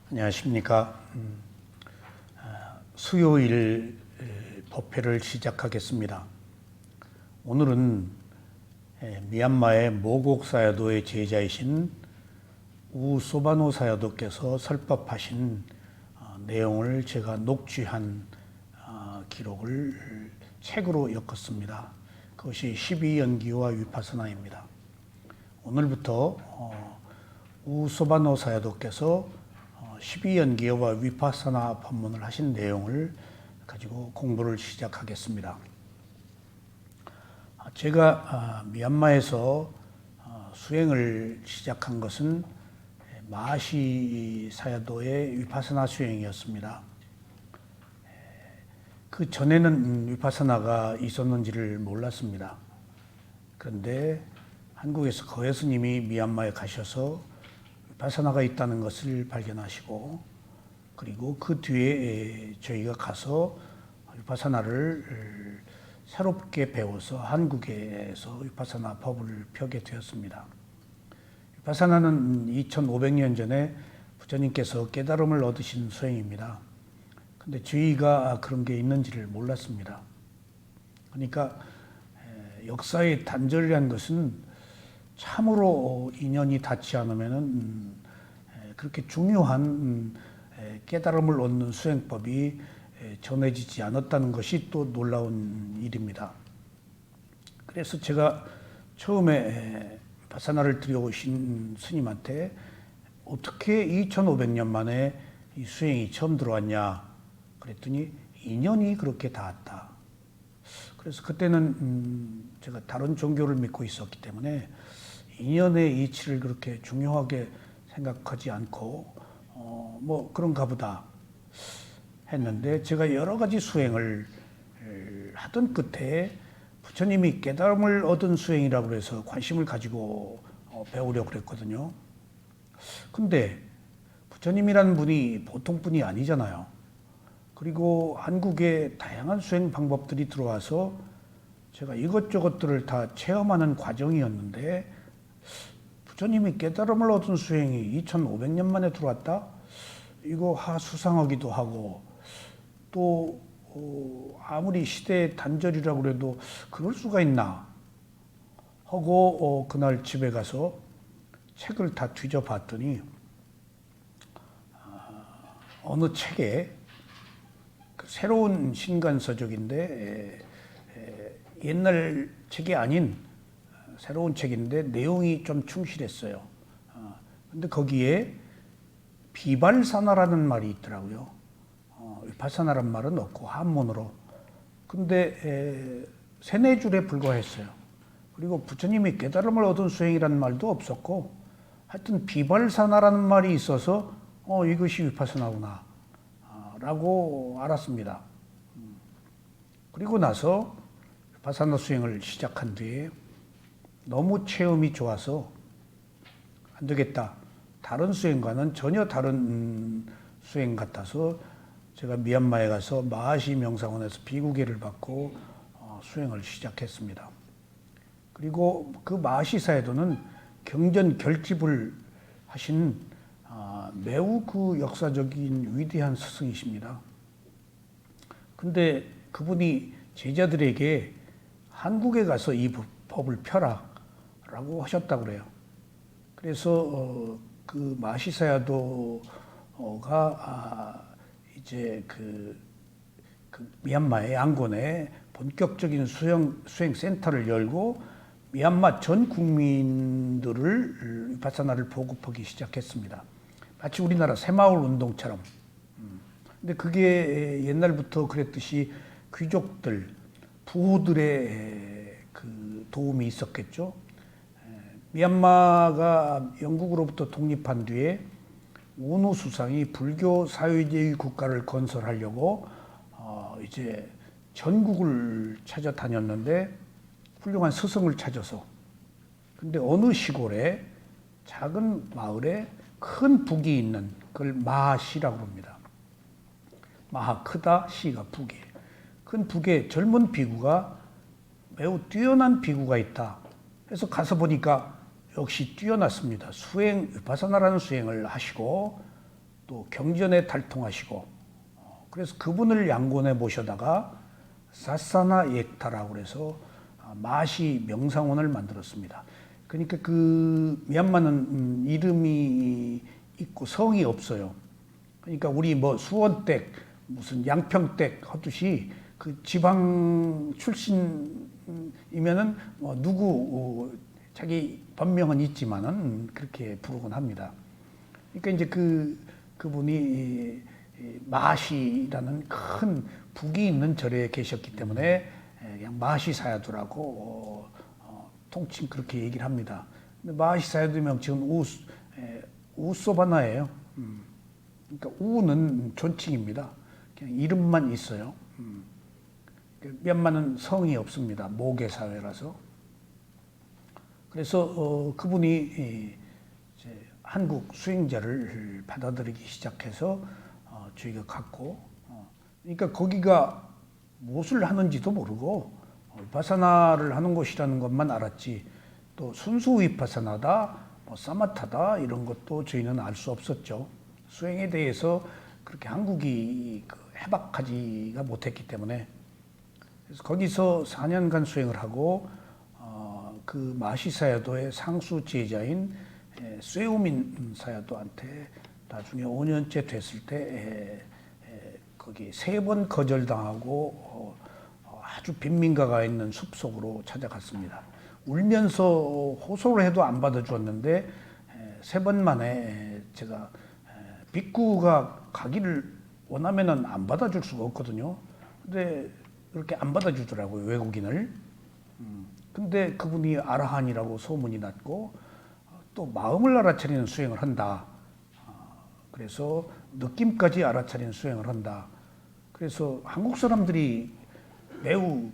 안녕하십니까. 수요일 법회를 시작하겠습니다. 오늘은 미얀마의 모곡 사야도의 제자이신 우소바노 사야도께서 설법하신 내용을 제가 녹취한 기록을 책으로 엮었습니다. 그것이 12연기와 위파사나입니다. 오늘부터 우소바노 사야도께서 12연기와 위파사나 법문을 하신 내용을 가지고 공부를 시작하겠습니다. 제가 미얀마에서 수행을 시작한 것은 마하시 사야도의 위파사나 수행이었습니다. 그 전에는 위파사나가 있었는지를 몰랐습니다. 그런데 한국에서 거해 스님이 미얀마에 가셔서 위파사나가 있다는 것을 발견하시고, 그리고 그 뒤에 저희가 가서 위파사나를 새롭게 배워서 한국에서 위파사나 법을 펴게 되었습니다. 위파사나는 2500년 전에 부처님께서 깨달음을 얻으신 수행입니다. 근데 저희가 그런 게 있는지를 몰랐습니다. 그러니까 역사의 단절이라는 것은 참으로 인연이 닿지 않으면은 그렇게 중요한 깨달음을 얻는 수행법이 전해지지 않았다는 것이 또 놀라운 일입니다. 그래서 제가 처음에 바사나를 들여오신 스님한테 어떻게 2500년 만에 이 수행이 처음 들어왔냐 그랬더니 인연이 그렇게 닿았다. 그래서 그때는 제가 다른 종교를 믿고 있었기 때문에 인연의 이치를 그렇게 중요하게 생각하지 않고 뭐 그런가 보다 했는데, 제가 여러 가지 수행을 하던 끝에 부처님이 깨달음을 얻은 수행이라고 해서 관심을 가지고 배우려고 그랬거든요. 근데 부처님이라는 분이 보통 분이 아니잖아요. 그리고 한국에 다양한 수행 방법들이 들어와서 제가 이것저것들을 다 체험하는 과정이었는데, 부처님이 깨달음을 얻은 수행이 2500년 만에 들어왔다? 이거 수상하기도 하고, 또 아무리 시대의 단절이라고 해도 그럴 수가 있나 하고 그날 집에 가서 책을 다 뒤져봤더니 어느 책에 새로운 신간서적인데 옛날 책이 아닌 새로운 책인데 내용이 좀 충실했어요. 근데 거기에 비발사나라는 말이 있더라고요. 위파사나란 말은 없고 한문으로. 근데 세네 줄에 불과했어요. 그리고 부처님이 깨달음을 얻은 수행이라는 말도 없었고, 하여튼 비발사나라는 말이 있어서 이것이 위파사나구나 라고 알았습니다. 그리고 나서 위파사나 수행을 시작한 뒤에 너무 체험이 좋아서 안 되겠다. 다른 수행과는 전혀 다른 수행 같아서 제가 미얀마에 가서 마하시 명상원에서 비구계를 받고 수행을 시작했습니다. 그리고 그 마하시 사야도는 경전 결집을 하신 매우 그 역사적인 위대한 스승이십니다. 근데 그분이 제자들에게 한국에 가서 이 법을 펴라 라고 하셨다고 그래요. 그래서 그 마하시 사야도가 이제 그 미얀마의 양곤에 본격적인 수행 센터를 열고 미얀마 전 국민들을 위파사나를 보급하기 시작했습니다. 마치 우리나라 새마을 운동처럼. 근데 그게 옛날부터 그랬듯이 귀족들, 부호들의 그 도움이 있었겠죠. 미얀마가 영국으로부터 독립한 뒤에 우누 수상이 불교 사회주의 국가를 건설하려고 이제 전국을 찾아다녔는데 훌륭한 스승을 찾아서, 근데 어느 시골에 작은 마을에 큰 북이 있는 그걸 마하시라고 합니다. 마하 크다, 시가 북이에요. 큰 북에 젊은 비구가 매우 뛰어난 비구가 있다. 그래서 가서 보니까 역시 뛰어났습니다. 위파사나라는 수행을 하시고 또 경전에 탈통하시고 그래서 그분을 양곤에 모셔다가 사사나 옙타라고 그래서 마시 명상원을 만들었습니다. 그러니까 그 미얀마는 이름이 있고 성이 없어요. 그러니까 우리 뭐 수원댁 무슨 양평댁 하듯이 그 지방 출신이면은 뭐 누구 자기 본명은 있지만은 그렇게 부르곤 합니다. 그러니까 이제 그분이 마시라는 큰 북이 있는 절에 계셨기 때문에 그냥 마시 사야두라고 통칭 그렇게 얘기를 합니다. 근데 마시 사야두면 지금 우소바나예요. 그러니까 우는 존칭입니다. 그냥 이름만 있어요. 미얀마는 성이 없습니다. 모계 사회라서. 그래서 그분이 이제 한국 수행자를 받아들이기 시작해서 저희가 갔고, 그러니까 거기가 무엇을 하는지도 모르고 위파사나를 하는 곳이라는 것만 알았지, 또 순수 위파사나다, 뭐 사마타다 이런 것도 저희는 알 수 없었죠. 수행에 대해서 그렇게 한국이 해박하지가 못했기 때문에. 그래서 거기서 4년간 수행을 하고 그 마시 사야도의 상수 제자인 쇠우민 사야도한테 나중에 5년째 됐을 때 거기 3번 거절당하고 아주 빈민가가 있는 숲속으로 찾아갔습니다. 울면서 호소를 해도 안 받아주었는데 3번 만에 제가 빅구가 가기를 원하면은 안 받아줄 수가 없거든요. 근데 그렇게 안 받아주더라고요, 외국인을. 근데 그분이 아라한이라고 소문이 났고 또 마음을 알아차리는 수행을 한다. 그래서 느낌까지 알아차리는 수행을 한다. 그래서 한국 사람들이 매우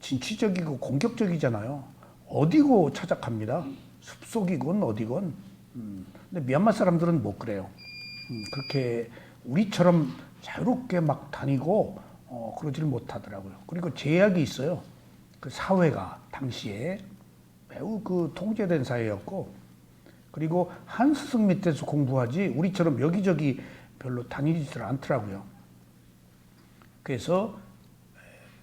진취적이고 공격적이잖아요. 어디고 찾아갑니다. 숲속이건 어디건. 근데 미얀마 사람들은 못 그래요. 그렇게 우리처럼 자유롭게 막 다니고 그러지를 못하더라고요. 그리고 제약이 있어요. 그 사회가 당시에 매우 통제된 사회였고, 그리고 한 스승 밑에서 공부하지 우리처럼 여기저기 별로 다니지들 않더라고요. 그래서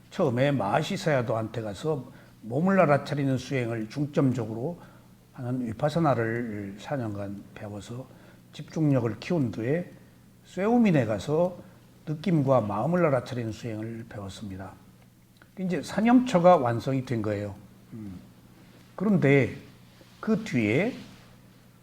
처음에 마하시사야도한테 가서 몸을 알아차리는 수행을 중점적으로 하는 위파사나를 4년간 배워서 집중력을 키운 뒤에 쇠우민에 가서 느낌과 마음을 알아차리는 수행을 배웠습니다. 이제 사념처가 완성이 된 거예요. 그런데 그 뒤에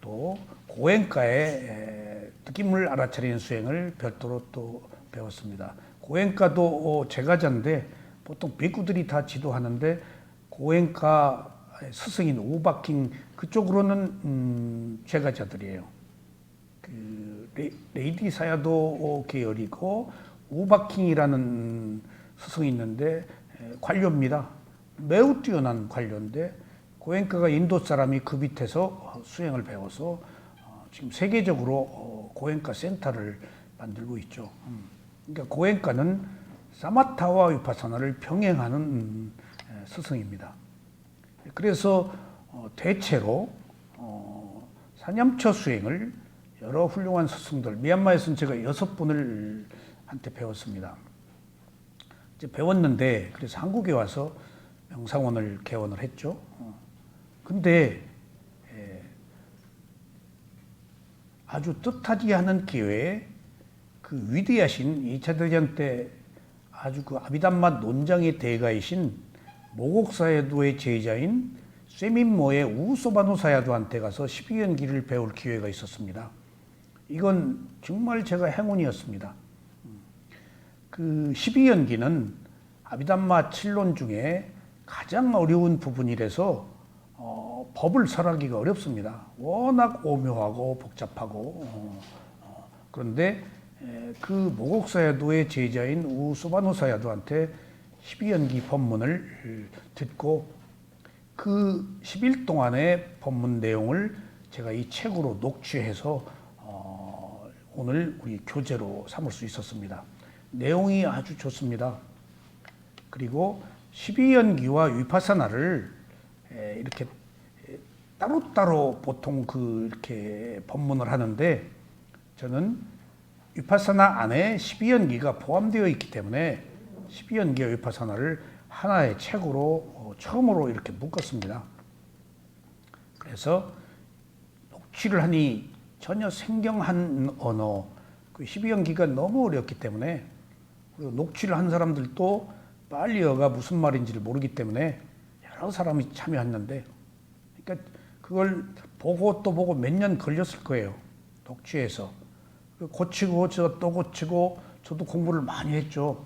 또 고행가의 느낌을 알아차리는 수행을 별도로 또 배웠습니다. 고행가도 제가자인데 보통 비구들이 다 지도하는데 고행가 스승인 우바킹 그쪽으로는 제가자들이에요. 레이디 사야도 계열이고 우바킹이라는 스승이 있는데 관료입니다. 매우 뛰어난 관료인데 고행가가 인도 사람이 그 밑에서 수행을 배워서 지금 세계적으로 고행가 센터를 만들고 있죠. 그러니까 고행가는 사마타와 위파사나를 병행하는 스승입니다. 그래서 대체로 사념처 수행을 여러 훌륭한 스승들, 미얀마에서는 제가 6분을 한테 배웠습니다. 이제 배웠는데 그래서 한국에 와서 명상원을 개원을 했죠. 근데 아주 뜻하지 않은 기회에 그 위대하신 2차 대전 때 아주 아비담마 논장의 대가이신 모곡사야도의 제자인 쇠민모의 우소바노사야도한테 가서 12연기를 배울 기회가 있었습니다. 이건 정말 제가 행운이었습니다. 그 12연기는 아비담마 7론 중에 가장 어려운 부분이라서 법을 설하기가 어렵습니다. 워낙 오묘하고 복잡하고 그런데 그 모곡사야도의 제자인 우소바노사야도한테 12연기 법문을 듣고 그 10일 동안의 법문 내용을 제가 이 책으로 녹취해서 오늘 우리 교재로 삼을 수 있었습니다. 내용이 아주 좋습니다. 그리고 12연기와 위파사나를 이렇게 따로따로 보통 이렇게 법문을 하는데 저는 위파사나 안에 12연기가 포함되어 있기 때문에 12연기와 위파사나를 하나의 책으로 처음으로 이렇게 묶었습니다. 그래서 녹취를 하니 전혀 생경한 언어, 그 12연기가 너무 어렵기 때문에, 그리고 녹취를 한 사람들도 빨리어가 무슨 말인지를 모르기 때문에 여러 사람이 참여했는데, 그러니까 그걸 보고 또 보고 몇 년 걸렸을 거예요. 녹취해서. 고치고 저 또 고치고 저도 공부를 많이 했죠.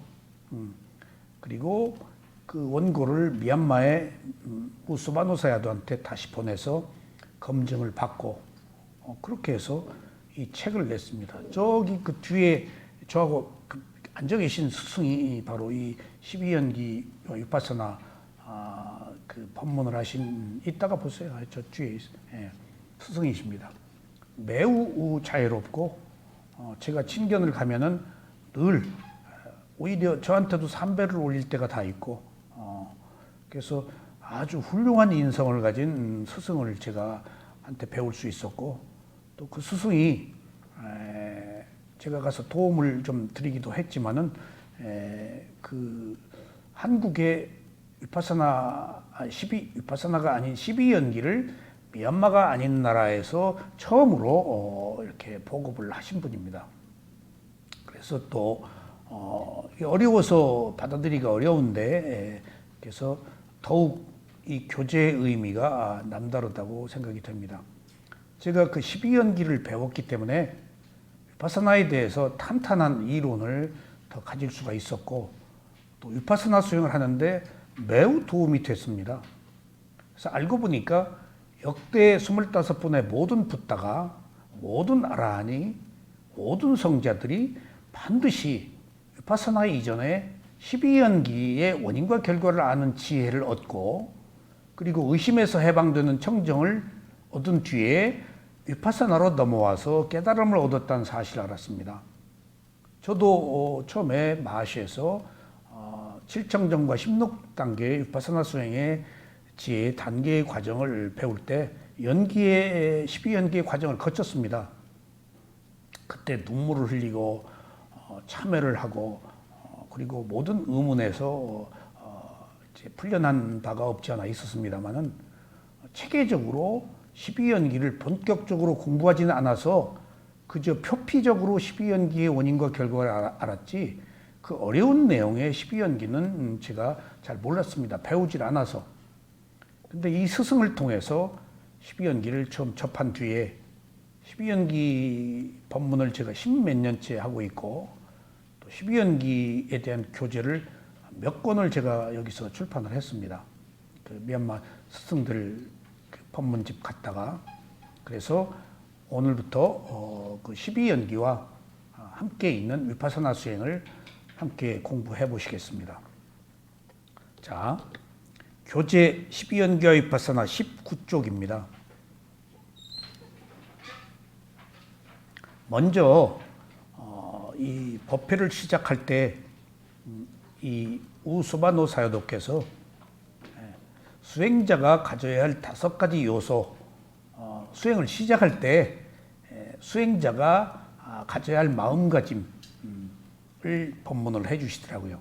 그리고 그 원고를 미얀마의 우스바노사야도한테 다시 보내서 검증을 받고 그렇게 해서 이 책을 냈습니다. 저기 그 뒤에 저하고 그 앉아 계신 스승이 바로 이 12연기 위파사나 그 법문을 하신, 이따가 보세요. 저 뒤에 스승이십니다. 매우 자유롭고 제가 친견을 가면은 늘 오히려 저한테도 삼배를 올릴 때가 다 있고, 그래서 아주 훌륭한 인성을 가진 스승을 제가 한테 배울 수 있었고, 또 그 스승이 제가 가서 도움을 좀 드리기도 했지만은 그 한국의 위파사나가 아닌 12연기를 미얀마가 아닌 나라에서 처음으로 이렇게 보급을 하신 분입니다. 그래서 또 어려워서 받아들이기가 어려운데, 그래서 더욱 이 교제의 의미가 남다르다고 생각이 됩니다. 제가 그 12연기를 배웠기 때문에 위파사나에 대해서 탄탄한 이론을 더 가질 수가 있었고, 또 위파사나 수행을 하는데 매우 도움이 됐습니다. 그래서 알고 보니까 역대 25분의 모든 붓다가, 모든 아라하니, 모든 성자들이 반드시 위파사나 이전에 12연기의 원인과 결과를 아는 지혜를 얻고, 그리고 의심에서 해방되는 청정을 얻은 뒤에 위파사나로 넘어와서 깨달음을 얻었다는 사실을 알았습니다. 저도 처음에 마하시에서 7청정과 16단계의 위파사나 수행의 지혜의 단계의 과정을 배울 때 12연기의 과정을 거쳤습니다. 그때 눈물을 흘리고 참회를 하고, 그리고 모든 의문에서 풀려난 바가 없지 않아 있었습니다만은, 체계적으로 12연기를 본격적으로 공부하지는 않아서 그저 표피적으로 12연기의 원인과 결과를 알았지, 그 어려운 내용의 12연기는 제가 잘 몰랐습니다. 배우질 않아서. 근데 이 스승을 통해서 12연기를 처음 접한 뒤에 12연기 법문을 제가 10몇 년째 하고 있고, 또 12연기에 대한 교재를 몇 권을 제가 여기서 출판을 했습니다. 그 미얀마 스승들 그 법문집 갔다가. 그래서 오늘부터 그 12연기와 함께 있는 위파사나 수행을 함께 공부해 보시겠습니다. 자, 교재 12연기와 위파사나 19쪽입니다. 먼저 이 법회를 시작할 때 이 우소바노 사요도께서 수행자가 가져야 할 5가지 요소, 수행을 시작할 때 수행자가 가져야 할 마음가짐을 법문을 해주시더라고요.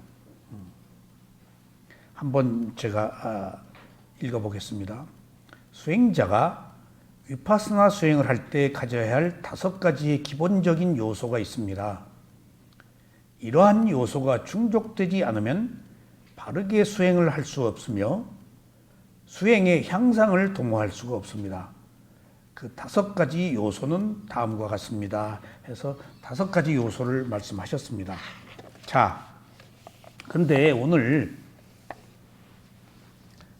한번 제가 읽어보겠습니다. 수행자가 위파사나 수행을 할 때 가져야 할 5가지의 기본적인 요소가 있습니다. 이러한 요소가 충족되지 않으면 바르게 수행을 할 수 없으며 수행의 향상을 도모할 수가 없습니다. 그 5가지 요소는 다음과 같습니다. 해서 5가지 요소를 말씀하셨습니다. 자, 근데 오늘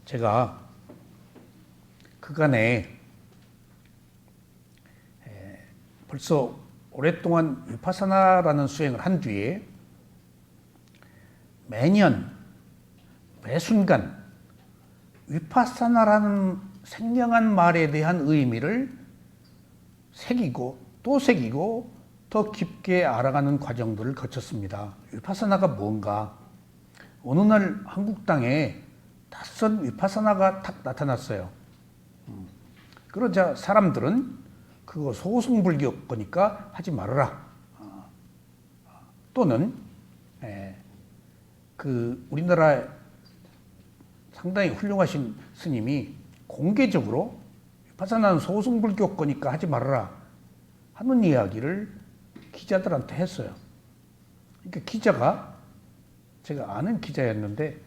제가 그간에 벌써 오랫동안 위파사나라는 수행을 한 뒤에 매년 매순간 위파사나라는 생경한 말에 대한 의미를 새기고 또 새기고 더 깊게 알아가는 과정들을 거쳤습니다. 위파사나가 뭔가? 어느 날 한국 땅에 낯선 위파사나가 탁 나타났어요. 그러자 사람들은 그거 소승불교 거니까 하지 말아라. 또는 그 우리나라 상당히 훌륭하신 스님이 공개적으로 위파사나는 소승불교 거니까 하지 말아라 하는 이야기를 기자들한테 했어요. 그러니까 기자가, 제가 아는 기자였는데,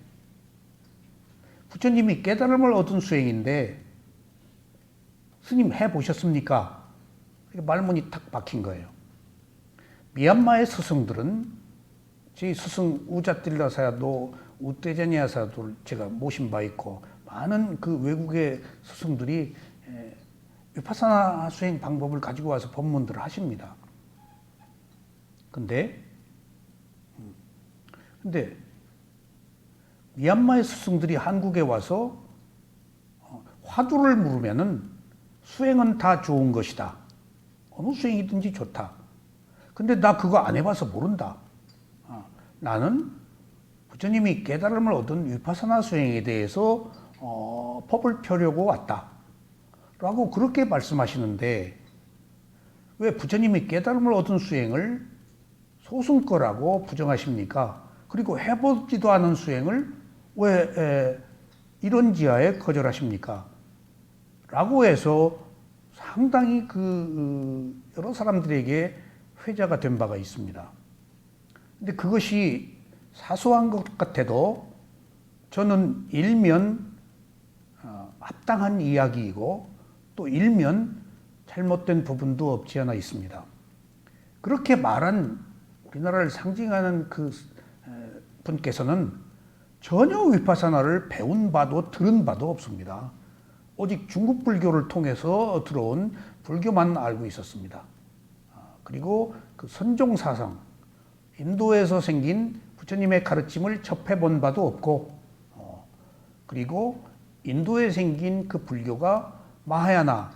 부처님이 깨달음을 얻은 수행인데 스님 해보셨습니까? 말문이 탁 박힌 거예요. 미얀마의 스승들은, 제 스승 우자틸라 사야도, 우떼자니아 사야도 제가 모신 바 있고, 많은 그 외국의 스승들이 위파사나 수행 방법을 가지고 와서 법문들을 하십니다. 근데 미얀마의 스승들이 한국에 와서 화두를 물으면은 수행은 다 좋은 것이다. 어느 수행이든지 좋다. 근데 나 그거 안 해봐서 모른다. 나는 부처님이 깨달음을 얻은 위파사나 수행에 대해서 법을 펴려고 왔다. 라고 그렇게 말씀하시는데, 왜 부처님이 깨달음을 얻은 수행을 소승거라고 부정하십니까? 그리고 해보지도 않은 수행을 왜 이런 지하에 거절하십니까? 라고 해서 상당히 여러 사람들에게 회자가 된 바가 있습니다. 근데 그것이 사소한 것 같아도 저는 일면 합당한 이야기이고, 또 일면 잘못된 부분도 없지 않아 있습니다. 그렇게 말한 우리나라를 상징하는 그 분께서는 전혀 위파사나를 배운 바도 들은 바도 없습니다. 오직 중국 불교를 통해서 들어온 불교만 알고 있었습니다. 그리고 그 선종 사상, 인도에서 생긴 부처님의 가르침을 접해본 바도 없고, 그리고 인도에 생긴 그 불교가 마하야나,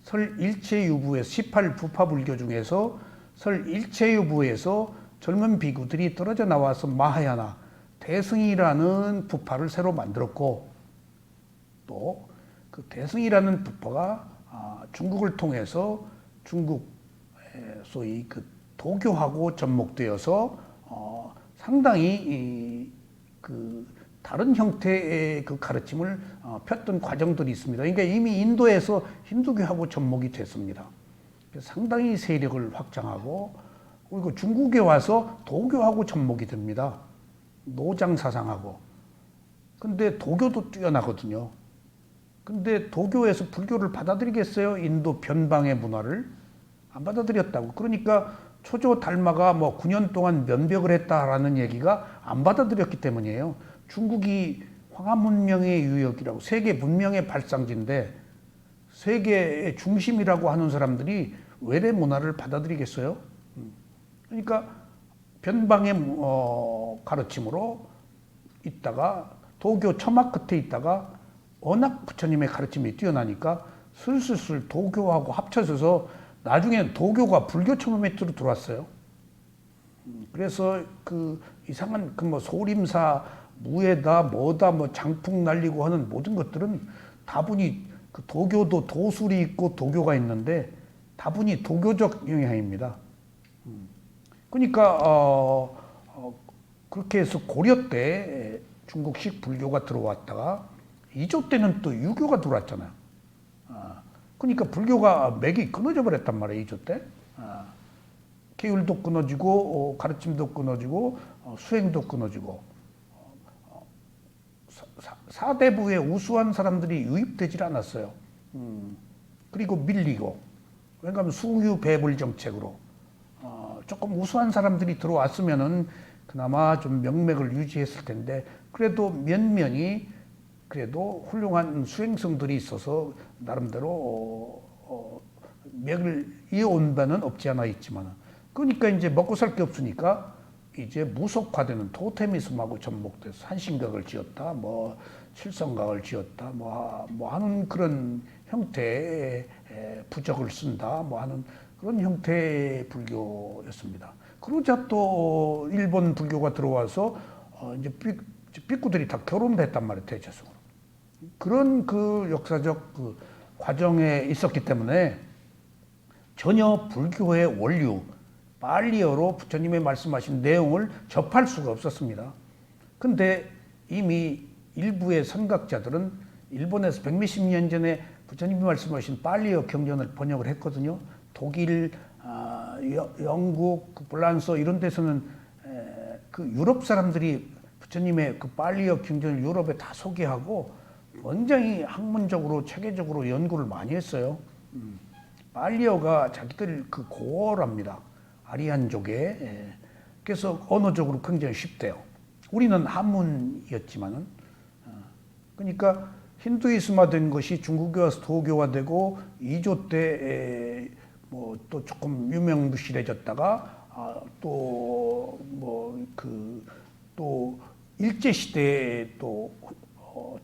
설 일체유부에서 18부파 불교 중에서 설 일체유부에서 젊은 비구들이 떨어져 나와서 마하야나, 대승이라는 부파를 새로 만들었고, 또 그 대승이라는 부파가 중국을 통해서 중국 소위 그 도교하고 접목되어서 상당히 그 다른 형태의 그 가르침을 폈던 과정들이 있습니다. 그러니까 이미 인도에서 힌두교하고 접목이 됐습니다. 상당히 세력을 확장하고, 그리고 중국에 와서 도교하고 접목이 됩니다. 노장 사상하고. 근데 도교도 뛰어나거든요. 근데 도교에서 불교를 받아들이겠어요? 인도 변방의 문화를? 안 받아들였다고. 그러니까 초조 달마가 뭐 9년 동안 면벽을 했다라는 얘기가 안 받아들였기 때문이에요. 중국이 황하 문명의 유역이라고, 세계 문명의 발상지인데 세계의 중심이라고 하는 사람들이 외래 문화를 받아들이겠어요? 그러니까 변방의 가르침으로 있다가 도교 처막 끝에 있다가 워낙 부처님의 가르침이 뛰어나니까 슬슬 도교하고 합쳐져서 나중에는 도교가 불교 처음에로 들어왔어요. 그래서 그 이상한 그 뭐 소림사 무에다 뭐다 뭐 장풍 날리고 하는 모든 것들은 다분히 그 도교도 도술이 있고 도교가 있는데 다분히 도교적 영향입니다. 그러니까 그렇게 해서 고려 때 중국식 불교가 들어왔다가 이조 때는 또 유교가 들어왔잖아요. 그러니까 불교가 맥이 끊어져 버렸단 말이에요. 이조 때. 계율도 끊어지고 가르침도 끊어지고 수행도 끊어지고, 사대부에 우수한 사람들이 유입되질 않았어요. 그리고 밀리고, 왜냐하면 수유배불 정책으로 조금 우수한 사람들이 들어왔으면은 그나마 좀 명맥을 유지했을 텐데, 그래도 몇몇이 그래도 훌륭한 수행성들이 있어서 나름대로 맥을 이어온 바는 없지 않아 있지만, 그러니까 이제 먹고 살 게 없으니까 이제 무속화되는 토테미즘하고 접목돼서 한신각을 지었다, 뭐 칠성각을 지었다, 뭐 하는 그런 형태의 부적을 쓴다, 뭐 하는 그런 형태의 불교였습니다. 그러자 또 일본 불교가 들어와서 이제 삐꾸들이 다 결혼을 했단 말이에요, 대체적으로. 그런 그 역사적 그 과정에 있었기 때문에 전혀 불교의 원류 빨리어로 부처님의 말씀하신 내용을 접할 수가 없었습니다. 근데 이미 일부의 선각자들은 일본에서 백몇십 년 전에 부처님이 말씀하신 빨리어 경전을 번역을 했거든요. 독일, 영국, 프랑스 이런 데서는 그 유럽 사람들이 부처님의 그 빨리어 경전을 유럽에 다 소개하고 굉장히 학문적으로 체계적으로 연구를 많이 했어요. 빨리어가 자기들 그 고어랍니다. 아리안족에. 그래서 언어적으로 굉장히 쉽대요. 우리는 한문이었지만은. 그러니까 힌두이스화된 것이 중국에 와서 도교화되고 2조 때 뭐 또 조금 유명무실해졌다가 또 일제 시대에 또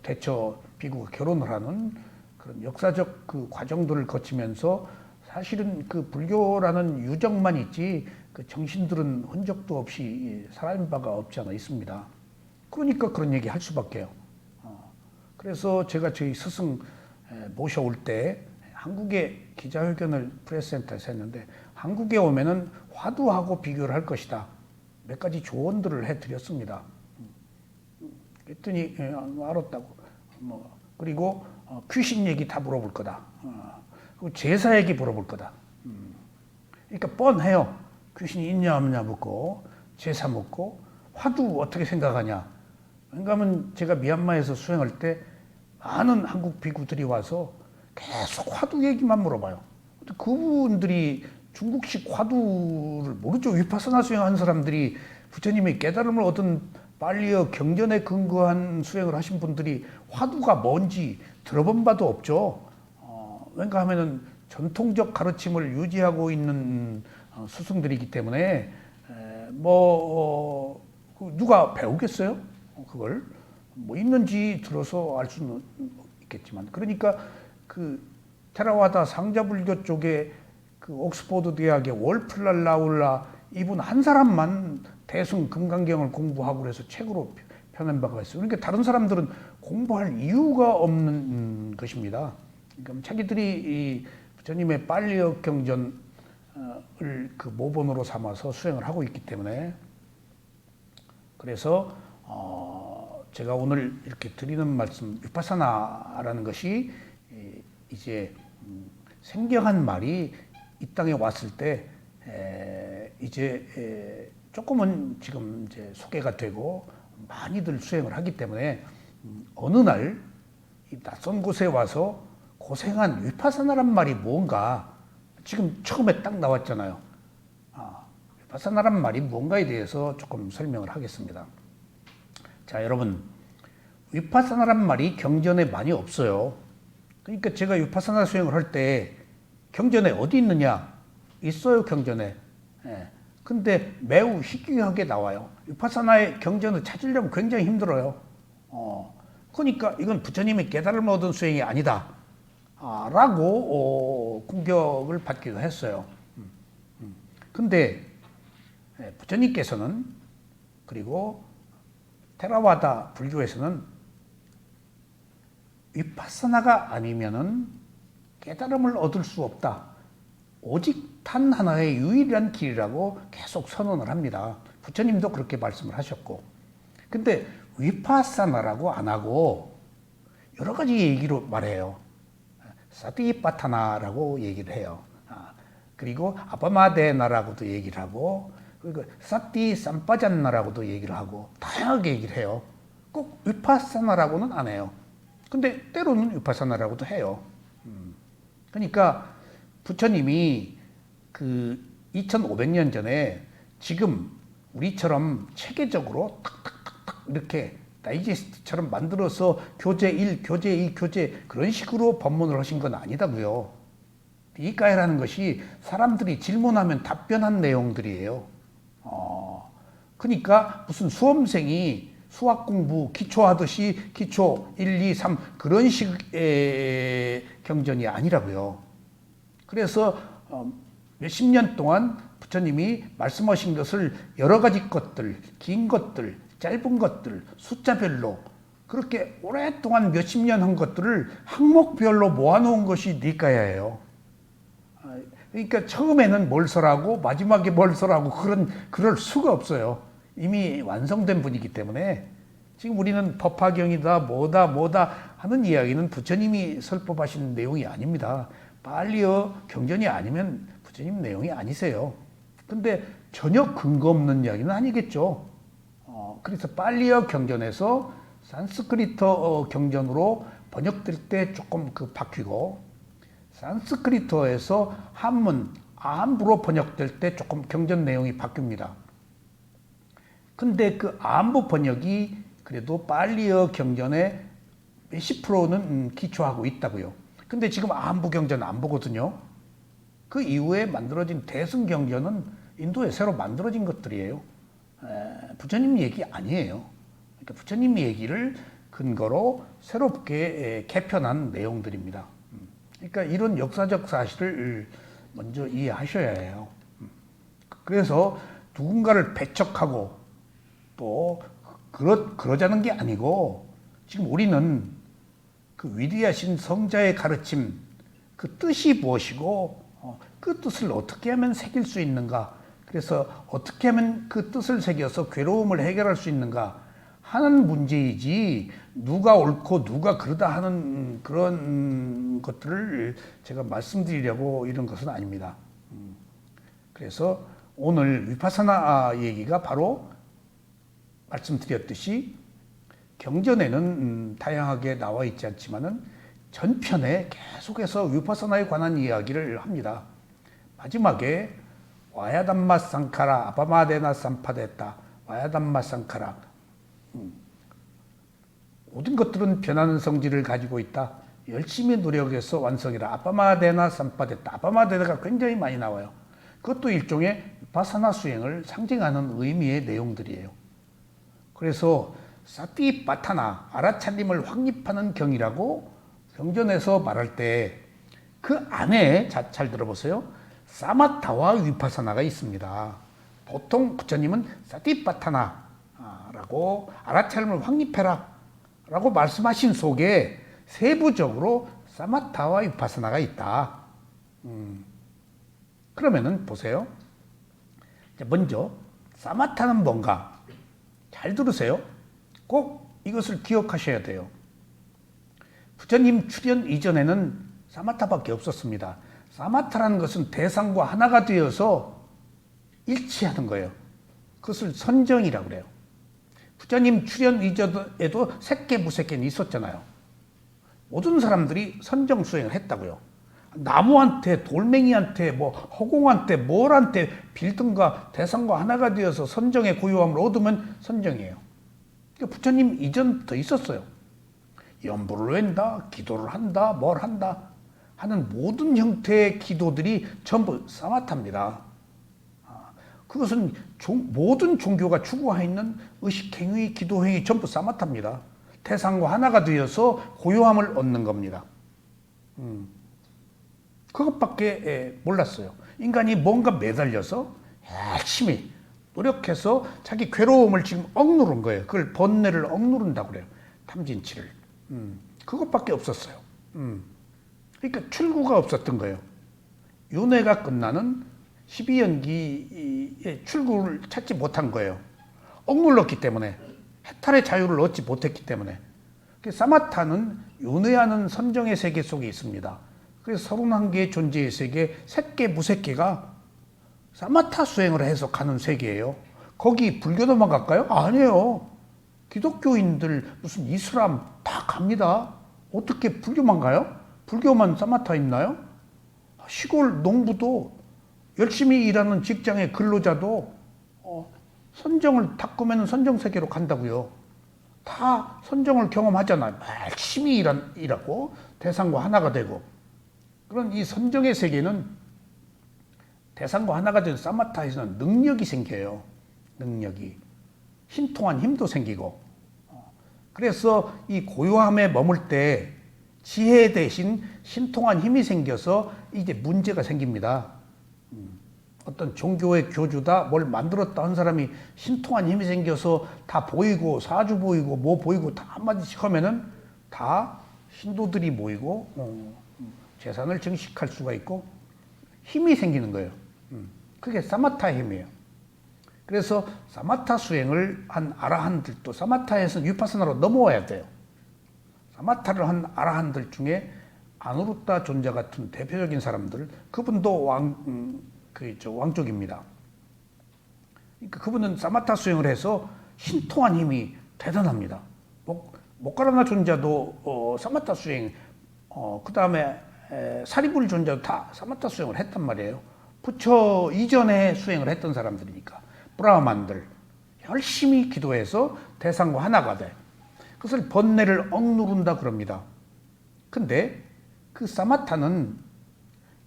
대처 비구가 결혼을 하는 그런 역사적 그 과정들을 거치면서 사실은 그 불교라는 유적만 있지 그 정신들은 흔적도 없이 사라진 바가 없지 않아 있습니다. 그러니까 그런 얘기 할 수밖에요. 그래서 제가 저희 스승 모셔올 때 한국에 기자회견을 프레스센터에서 했는데 한국에 오면은 화두하고 비교를 할 것이다. 몇 가지 조언들을 해드렸습니다. 그랬더니 알았다고. 그리고 귀신 얘기 다 물어볼 거다. 그리고 제사 얘기 물어볼 거다. 그러니까 뻔해요. 귀신이 있냐 없냐 묻고 제사 묻고 화두 어떻게 생각하냐. 왜냐하면 제가 미얀마에서 수행할 때 많은 한국 비구들이 와서 계속 화두 얘기만 물어봐요. 그분들이 중국식 화두를 모르죠. 위파사나 수행하는 사람들이 부처님의 깨달음을 얻은 빨리어 경전에 근거한 수행을 하신 분들이 화두가 뭔지 들어본 바도 없죠. 왜냐 하면은 전통적 가르침을 유지하고 있는 스승들이기 때문에 누가 배우겠어요? 그걸 뭐 있는지 들어서 알 수는 있겠지만 그러니까 그 테라와다 상자불교 쪽에 그 옥스퍼드 대학의 월플랄 라울라 이분 한 사람만 대승 금강경을 공부하고 그래서 책으로 펴낸 바가 있어요. 그러니까 다른 사람들은 공부할 이유가 없는 것입니다. 그러니까 자기들이 이 부처님의 빨리어 경전을 그 모본으로 삼아서 수행을 하고 있기 때문에 그래서 제가 오늘 이렇게 드리는 말씀 위파사나라는 것이 이제 생경한 말이 이 땅에 왔을 때 이제 조금은 지금 이제 소개가 되고 많이들 수행을 하기 때문에 어느 날 이 낯선 곳에 와서 고생한 위파사나란 말이 뭔가 지금 처음에 딱 나왔잖아요. 위파사나란 말이 뭔가에 대해서 조금 설명을 하겠습니다. 자, 여러분 위파사나란 말이 경전에 많이 없어요. 그러니까 제가 위파사나 수행을 할 때 경전에 어디 있느냐? 있어요, 경전에. 근데 매우 희귀하게 나와요. 위파사나의 경전을 찾으려면 굉장히 힘들어요. 그러니까 이건 부처님의 깨달음을 얻은 수행이 아니다. 라고 공격을 받기도 했어요. 근데 부처님께서는 그리고 테라와다 불교에서는 위파사나가 아니면은 깨달음을 얻을 수 없다. 오직 단 하나의 유일한 길이라고 계속 선언을 합니다. 부처님도 그렇게 말씀을 하셨고. 근데 위파사나라고 안 하고 여러 가지 얘기로 말해요. 사티파타나라고 얘기를 해요. 그리고 아바마데나라고도 얘기를 하고 그리고 사티 삼빠잔나라고도 얘기를 하고 다양하게 얘기를 해요. 꼭 위파사나라고는 안 해요. 근데 때로는 위파사나라고도 해요. 그러니까 부처님이 그 2500년 전에 지금 우리처럼 체계적으로 탁탁탁탁 이렇게 다이제스트처럼 만들어서 교재 1, 교재 2, 교재 그런 식으로 법문을 하신 건 아니다고요. 이까이라는 것이 사람들이 질문하면 답변한 내용들이에요. 그러니까 무슨 수험생이 수학 공부 기초하듯이 기초 1, 2, 3 그런 식의 경전이 아니라고요. 그래서 몇십 년 동안 부처님이 말씀하신 것을 여러 가지 것들, 긴 것들, 짧은 것들, 숫자별로 그렇게 오랫동안 몇십 년 한 것들을 항목별로 모아놓은 것이 니까야예요. 그러니까 처음에는 뭘 써라고 마지막에 뭘 써라고 그럴 수가 없어요. 이미 완성된 분이기 때문에 지금 우리는 법화경이다 뭐다 하는 이야기는 부처님이 설법하신 내용이 아닙니다. 빨리어 경전이 아니면 부처님 내용이 아니세요. 근데 전혀 근거 없는 이야기는 아니겠죠. 그래서 빨리어 경전에서 산스크리트 경전으로 번역될 때 조금 바뀌고 산스크리트어에서 한문 안부로 번역될 때 조금 경전 내용이 바뀝니다. 근데 그 안부 번역이 그래도 빨리어 경전의 몇십 프로는 기초하고 있다고요. 근데 지금 안부 경전 안 보거든요. 그 이후에 만들어진 대승 경전은 인도에 새로 만들어진 것들이에요. 부처님 얘기 아니에요. 그러니까 부처님 얘기를 근거로 새롭게 개편한 내용들입니다. 그러니까 이런 역사적 사실을 먼저 이해하셔야 해요. 그래서 누군가를 배척하고 또 그러자는 게 아니고 지금 우리는 그 위대하신 성자의 가르침 그 뜻이 무엇이고 그 뜻을 어떻게 하면 새길 수 있는가, 그래서 어떻게 하면 그 뜻을 새겨서 괴로움을 해결할 수 있는가 하는 문제이지 누가 옳고 누가 그러다 하는 그런 것들을 제가 말씀드리려고 이런 것은 아닙니다. 그래서 오늘 위파사나 얘기가 바로 말씀드렸듯이 경전에는 다양하게 나와 있지 않지만은 전편에 계속해서 위파사나에 관한 이야기를 합니다. 마지막에 와야담마 상카라 아바마데나 삼파데타 와야담마 상카라, 모든 것들은 변하는 성질을 가지고 있다. 열심히 노력해서 완성이라. 아바마데나 삼파데타. 아바마데나가 굉장히 많이 나와요. 그것도 일종의 바사나 수행을 상징하는 의미의 내용들이에요. 그래서 사티파타나 아라차님을 확립하는 경이라고 경전에서 말할 때 그 안에 잘 들어보세요. 사마타와 위파사나가 있습니다. 보통 부처님은 사티파타나라고 아라차님을 확립해라 라고 말씀하신 속에 세부적으로 사마타와 위파사나가 있다. 그러면은 보세요. 먼저 사마타는 뭔가? 잘 들으세요. 꼭 이것을 기억하셔야 돼요. 부처님 출현 이전에는 사마타밖에 없었습니다. 사마타라는 것은 대상과 하나가 되어서 일치하는 거예요. 그것을 선정이라고 그래요. 부처님 출현 이전에도 색계 무색계는 있었잖아요. 모든 사람들이 선정 수행을 했다고요. 나무한테 돌멩이한테 허공한테 뭘한테 빌든가 대상과 하나가 되어서 선정의 고요함을 얻으면 선정이에요. 그러니까 부처님 이전부터 있었어요. 연부를 웬다, 기도를 한다, 뭘 한다 하는 모든 형태의 기도들이 전부 사마타입니다. 그것은 모든 종교가 추구하는 의식행위, 기도행위 전부 사마타입니다. 대상과 하나가 되어서 고요함을 얻는 겁니다. 그것밖에 몰랐어요. 인간이 뭔가 매달려서 열심히 노력해서 자기 괴로움을 지금 억누른 거예요. 그걸 번뇌를 억누른다고 그래요. 탐진치를. 그것밖에 없었어요. 그러니까 출구가 없었던 거예요. 윤회가 끝나는 12연기의 출구를 찾지 못한 거예요. 억눌렀기 때문에, 해탈의 자유를 얻지 못했기 때문에. 사마타는 윤회하는 선정의 세계 속에 있습니다. 그래서 31개의 존재의 세계, 색계, 무색계가 사마타 수행을 해서 가는 세계예요. 거기 불교도만 갈까요? 아니에요. 기독교인들, 무슨 이슬람 다 갑니다. 어떻게 불교만 가요? 불교만 사마타 있나요? 시골 농부도 열심히 일하는 직장의 근로자도 선정을 닦으면 선정세계로 간다고요. 다 선정을 경험하잖아요. 열심히 일하고 대상과 하나가 되고. 그런 이 선정의 세계는 대상과 하나가 된 사마타에서는 능력이 생겨요. 능력이. 신통한 힘도 생기고. 그래서 이 고요함에 머물 때 지혜 대신 신통한 힘이 생겨서 이제 문제가 생깁니다. 어떤 종교의 교주다 뭘 만들었다 한 사람이 신통한 힘이 생겨서 다 보이고 사주 보이고 뭐 보이고 다 한마디씩 하면은 다 신도들이 모이고 재산을 증식할 수가 있고 힘이 생기는 거예요. 그게 사마타 힘이에요. 그래서 사마타 수행을 한 아라한들도 사마타에서 위파사나로 넘어와야 돼요. 사마타를 한 아라한들 중에 아누루타 존자 같은 대표적인 사람들, 그분도 왕족입니다. 그러니까 그분은 사마타 수행을 해서 신통한 힘이 대단합니다. 모카라나 존자도 사마타 수행, 그 다음에 사리불 존자도 다 사마타 수행을 했단 말이에요. 부처 이전에 수행을 했던 사람들이니까. 브라ಹ만들 열심히 기도해서 대상과 하나가 돼. 그것을 번뇌를 억누른다 그럽니다. 근데 그 사마타는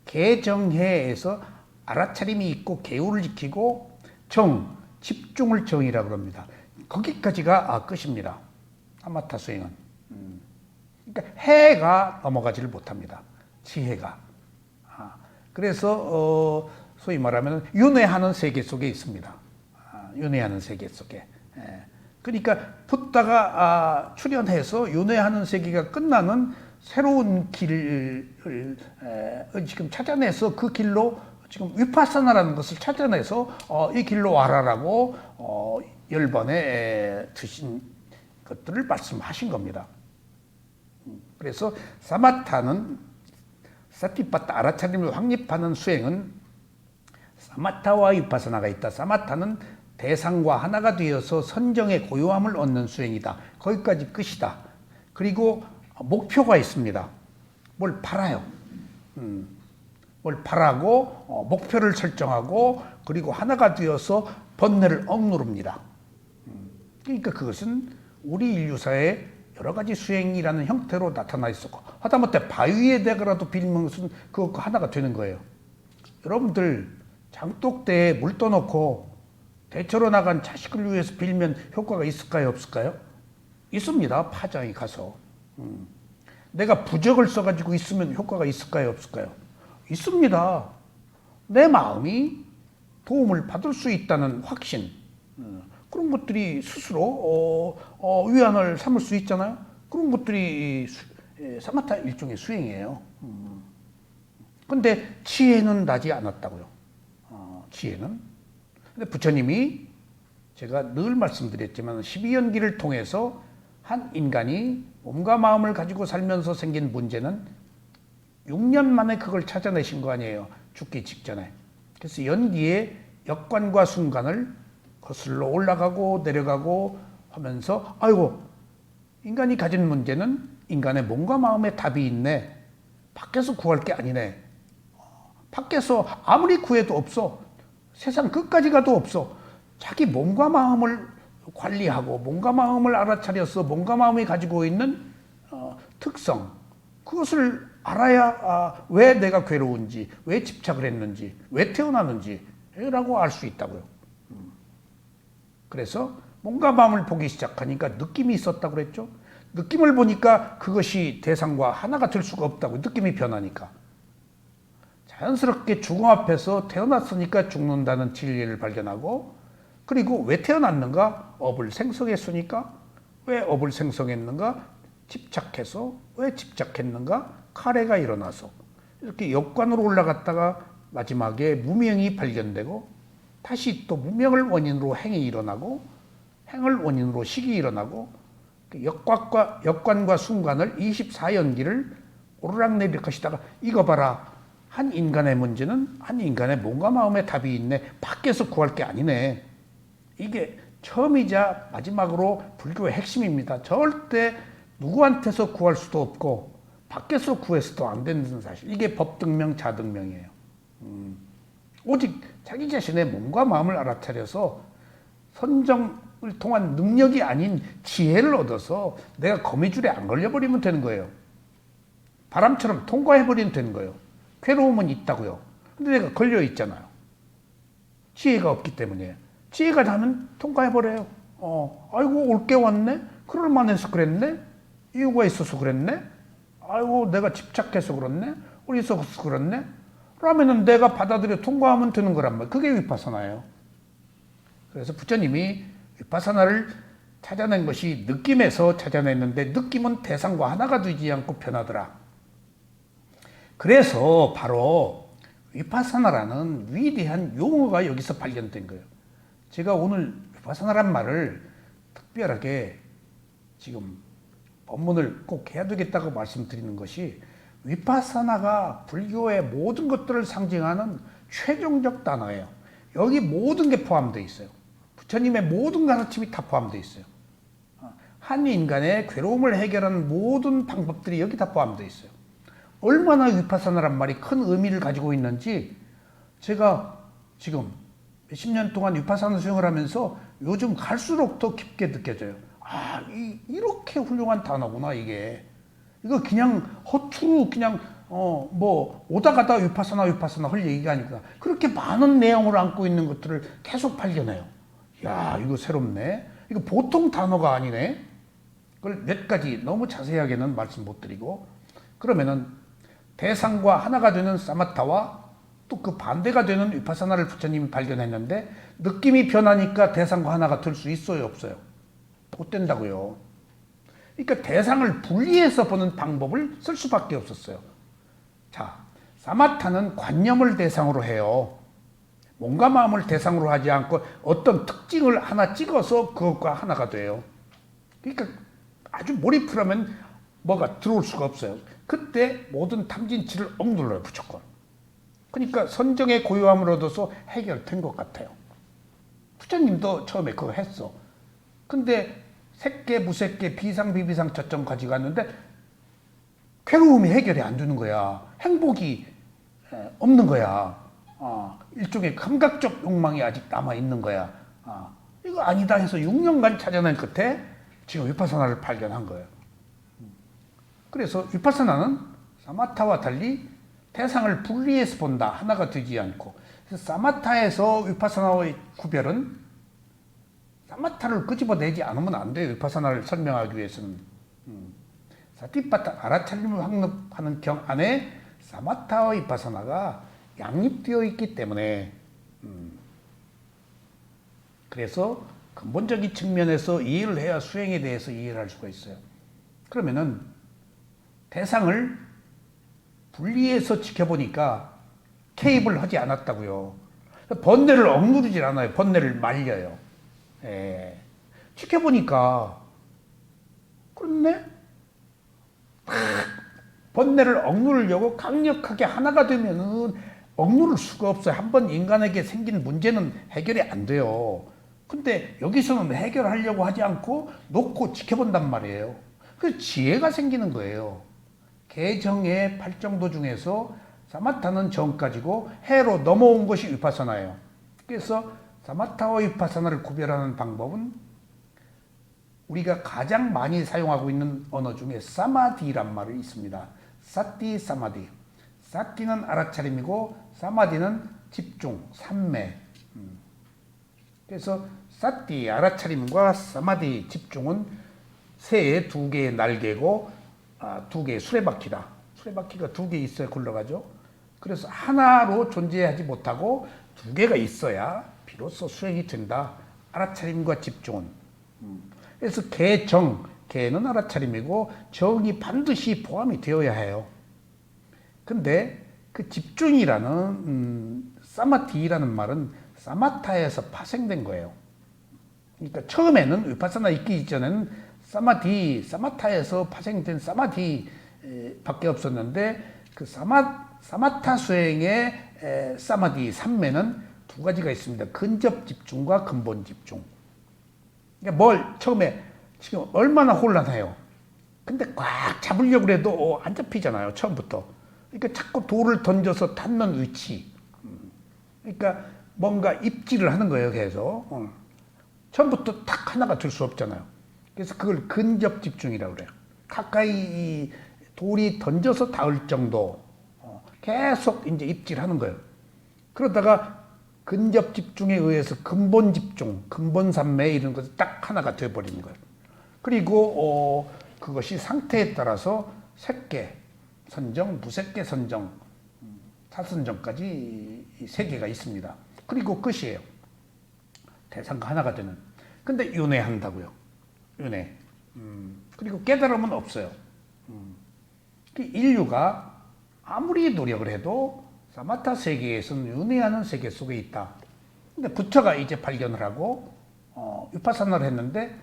개정해에서 알아차림이 있고 계율을 지키고 집중을 정이라 그럽니다. 거기까지가 끝입니다. 사마타 수행은. 그러니까 해가 넘어가지를 못합니다. 지혜가. 그래서 소위 말하면 윤회하는 세계 속에 있습니다. 윤회하는 세계 속에. 그러니까 붓다가 출현해서 윤회하는 세계가 끝나는 새로운 길을 지금 찾아내서 그 길로 지금 위파사나라는 것을 찾아내서 이 길로 와라라고 10번에 드신 것들을 말씀하신 겁니다. 그래서 사마타는 사티파타 알아차림을 확립하는 수행은 사마타와 위파사나가 있다. 사마타는 대상과 하나가 되어서 선정의 고요함을 얻는 수행이다. 거기까지 끝이다. 그리고 목표가 있습니다. 뭘 팔아요. 뭘 팔하고 목표를 설정하고 그리고 하나가 되어서 번뇌를 억누릅니다. 그러니까 그것은 우리 인류사의 여러 가지 수행이라는 형태로 나타나 있었고 하다못해 바위에 대가라도 빌면 것은 그거 하나가 되는 거예요. 여러분들 장독대에 물 떠놓고 대처로 나간 자식을 위해서 빌면 효과가 있을까요? 없을까요? 있습니다. 파장이 가서. 내가 부적을 써가지고 있으면 효과가 있을까요? 없을까요? 있습니다. 내 마음이 도움을 받을 수 있다는 확신, 그런 것들이 스스로 위안을 삼을 수 있잖아요. 그런 것들이 사마타 일종의 수행이에요. 근데 지혜는 나지 않았다고요. 지혜는. 근데 부처님이 제가 늘 말씀드렸지만 12연기를 통해서 한 인간이 몸과 마음을 가지고 살면서 생긴 문제는 6년 만에 그걸 찾아내신 거 아니에요. 죽기 직전에. 그래서 연기의 역관과 순간을 거슬러 올라가고 내려가고 하면서 아이고 인간이 가진 문제는 인간의 몸과 마음에 답이 있네. 밖에서 구할 게 아니네. 밖에서 아무리 구해도 없어. 세상 끝까지 가도 없어. 자기 몸과 마음을 관리하고 몸과 마음을 알아차려서 몸과 마음이 가지고 있는 특성, 그것을 알아야 왜 내가 괴로운지, 왜 집착을 했는지, 왜 태어나는지 라고 알 수 있다고요. 그래서 몸과 마음을 보기 시작하니까 느낌이 있었다고 그랬죠. 느낌을 보니까 그것이 대상과 하나가 될 수가 없다고. 느낌이 변하니까. 자연스럽게 죽음 앞에서 태어났으니까 죽는다는 진리를 발견하고, 그리고 왜 태어났는가? 업을 생성했으니까. 왜 업을 생성했는가? 집착해서. 왜 집착했는가? 카레가 일어나서. 이렇게 역관으로 올라갔다가 마지막에 무명이 발견되고, 다시 또 무명을 원인으로 행이 일어나고, 행을 원인으로 식이 일어나고, 역관과 순간을 24연기를 오르락내리락 하시다가 이거 봐라. 한 인간의 문제는 한 인간의 몸과 마음에 답이 있네. 밖에서 구할 게 아니네. 이게 처음이자 마지막으로 불교의 핵심입니다. 절대 누구한테서 구할 수도 없고 밖에서 구해서도 안 되는 사실. 이게 법등명, 자등명이에요. 오직 자기 자신의 몸과 마음을 알아차려서 선정을 통한 능력이 아닌 지혜를 얻어서 내가 거미줄에 안 걸려버리면 되는 거예요. 바람처럼 통과해버리면 되는 거예요. 괴로움은 있다고요. 근데 내가 걸려 있잖아요. 지혜가 없기 때문에. 지혜가 나면 통과해버려요. 아이고 올게 왔네? 그럴만해서 그랬네? 이유가 있어서 그랬네? 아이고 내가 집착해서 그렇네? 어리석어서 그렇네? 그러면은 내가 받아들여 통과하면 되는 거란 말이에요. 그게 위파사나예요. 그래서 부처님이 위파사나를 찾아낸 것이 느낌에서 찾아냈는데 느낌은 대상과 하나가 되지 않고 변하더라. 그래서 바로 위파사나라는 위대한 용어가 여기서 발견된 거예요. 제가 오늘 위파사나란 말을 특별하게 지금 법문을 꼭 해야 되겠다고 말씀드리는 것이, 위파사나가 불교의 모든 것들을 상징하는 최종적 단어예요. 여기 모든 게 포함되어 있어요. 부처님의 모든 가르침이 다 포함되어 있어요. 한 인간의 괴로움을 해결하는 모든 방법들이 여기 다 포함되어 있어요. 얼마나 위파사나란 말이 큰 의미를 가지고 있는지 제가 지금 몇십 년 동안 위파사나 수행을 하면서 요즘 갈수록 더 깊게 느껴져요. 아, 이렇게 훌륭한 단어구나 이게. 이거 그냥 허투루 그냥 뭐 오다 가다 위파사나 할 얘기가 아니구나. 그렇게 많은 내용을 안고 있는 것들을 계속 발견해요. 야, 이거 새롭네. 이거 보통 단어가 아니네. 그걸 몇 가지 너무 자세하게는 말씀 못 드리고, 그러면은 대상과 하나가 되는 사마타와 또 그 반대가 되는 위파사나를 부처님이 발견했는데, 느낌이 변하니까 대상과 하나가 될 수 있어요, 없어요? 못 된다고요. 그러니까 대상을 분리해서 보는 방법을 쓸 수밖에 없었어요. 자, 사마타는 관념을 대상으로 해요. 몸과 마음을 대상으로 하지 않고 어떤 특징을 하나 찍어서 그것과 하나가 돼요. 그러니까 아주 몰입을 하면 뭐가 들어올 수가 없어요. 그때 모든 탐진치를 억눌러요, 무조건. 그러니까 선정의 고요함을 얻어서 해결된 것 같아요. 부처님도 처음에 그거 했어. 근데 색계, 무색계, 비상, 비비상 저점 가지고 갔는데 괴로움이 해결이 안 되는 거야. 행복이 없는 거야. 일종의 감각적 욕망이 아직 남아있는 거야. 이거 아니다 해서 6년간 찾아낸 끝에 지금 위파사나를 발견한 거예요. 그래서 위파사나는 사마타와 달리 대상을 분리해서 본다. 하나가 되지 않고. 그래서 사마타에서 위파사나의 구별은, 사마타를 끄집어내지 않으면 안 돼요. 위파사나를 설명하기 위해서는. 사티파타 아라차림을 확립하는 경 안에 사마타와 위파사나가 양립되어 있기 때문에, 그래서 근본적인 측면에서 이해를 해야 수행에 대해서 이해를 할 수가 있어요. 그러면은 대상을 분리해서 지켜보니까 개입을 하지 않았다고요. 번뇌를 억누르질 않아요. 번뇌를 말려요. 지켜보니까 그렇네? 번뇌를 억누르려고 강력하게 하나가 되면은 억누를 수가 없어요. 한번 인간에게 생긴 문제는 해결이 안 돼요. 근데 여기서는 해결하려고 하지 않고 놓고 지켜본단 말이에요. 그래서 지혜가 생기는 거예요. 개정의 8정도 중에서 사마타는 정까지고 해로 넘어온 것이 위파사나예요. 그래서 사마타와 위파사나를 구별하는 방법은 우리가 가장 많이 사용하고 있는 언어 중에 사마디란 말이 있습니다. 사티, 사마디. 사티는 알아차림이고 사마디는 집중, 삼매. 그래서 사티, 알아차림과 사마디, 집중은 새의 두 개의 날개고 두 개의 수레바퀴다. 수레바퀴가 두 개 있어야 굴러가죠. 그래서 하나로 존재하지 못하고 두 개가 있어야 비로소 수행이 된다. 알아차림과 집중은. 그래서 개정, 개는 알아차림이고 정이 반드시 포함이 되어야 해요. 근데 그 집중이라는 사마티라는 말은 사마타에서 파생된 거예요. 그러니까 처음에는 위파사나 있기 이전에는 사마타에서 파생된 사마디 밖에 없었는데, 그 사마타 수행의 사마디, 삼매는 두 가지가 있습니다. 근접 집중과 근본 집중. 그러니까 처음에 지금 얼마나 혼란해요. 근데 꽉 잡으려고 해도 안 잡히잖아요, 처음부터. 그러니까 자꾸 돌을 던져서 닿는 위치. 그러니까 뭔가 입질을 하는 거예요, 계속. 처음부터 딱 하나가 될 수 없잖아요. 그래서 그걸 근접 집중이라고 그래요. 가까이 돌이 던져서 닿을 정도 계속 이제 입질하는 거예요. 그러다가 근접 집중에 의해서 근본 집중, 근본 삼매 이런 것이 딱 하나가 되어버리는 거예요. 그리고 그것이 상태에 따라서 색계 선정, 무색계 선정, 사선정까지 세 개가 있습니다. 그리고 끝이에요. 대상과 하나가 되는. 근데 윤회한다고요. 윤회. 그리고 깨달음은 없어요. 인류가 아무리 노력을 해도 사마타 세계에서는 윤회하는 세계 속에 있다. 근데 부처가 이제 발견을 하고 위파사나를 했는데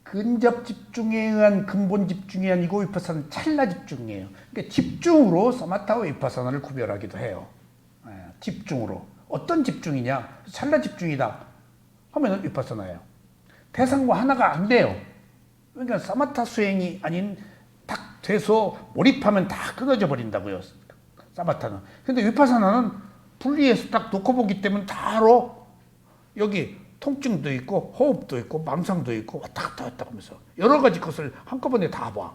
근접 집중에 의한 근본 집중이 아니고 위파사나는 찰나 집중이에요. 그러니까 집중으로 사마타와 위파사나를 구별하기도 해요. 집중으로. 어떤 집중이냐? 찰나 집중이다 하면 위파사나예요. 대상과 하나가 안 돼요. 그러니까 사마타 수행이 아닌 딱 돼서 몰입하면 다 끊어져 버린다고요. 사마타는. 근데 위파사나는 분리해서 딱 놓고 보기 때문에 바로 여기 통증도 있고 호흡도 있고 망상도 있고 왔다 갔다 하면서 여러 가지 것을 한꺼번에 다 봐.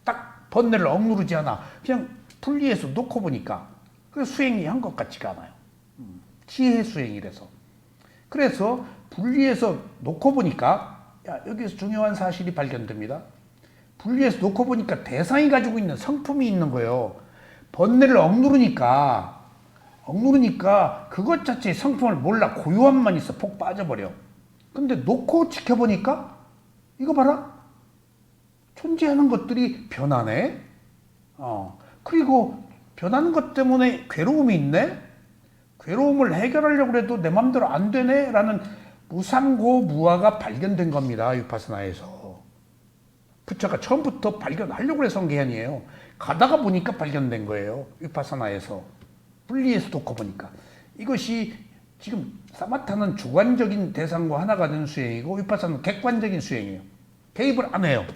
딱 번뇌를 억누르지 않아. 그냥 분리해서 놓고 보니까 그 수행이 한 것 같지가 않아요. 지혜 수행이라서. 그래서 분리해서 놓고 보니까 여기서 중요한 사실이 발견됩니다. 분리해서 놓고 보니까 대상이 가지고 있는 성품이 있는 거예요. 번뇌를 억누르니까 그것 자체의 성품을 몰라. 고요함만 있어. 폭 빠져버려. 근데 놓고 지켜보니까 이거 봐라. 존재하는 것들이 변하네. 그리고 변하는 것 때문에 괴로움이 있네. 괴로움을 해결하려고 해도 내 맘대로 안 되네 라는 무상고무아가 발견된 겁니다. 위파사나에서. 부처가 처음부터 발견하려고 해서 한 게 아니에요. 가다가 보니까 발견된 거예요. 위파사나에서. 분리해서 놓고 보니까. 이것이 지금 사마타는 주관적인 대상과 하나가 되는 수행이고 위파사나는 객관적인 수행이에요. 개입을 안 해요.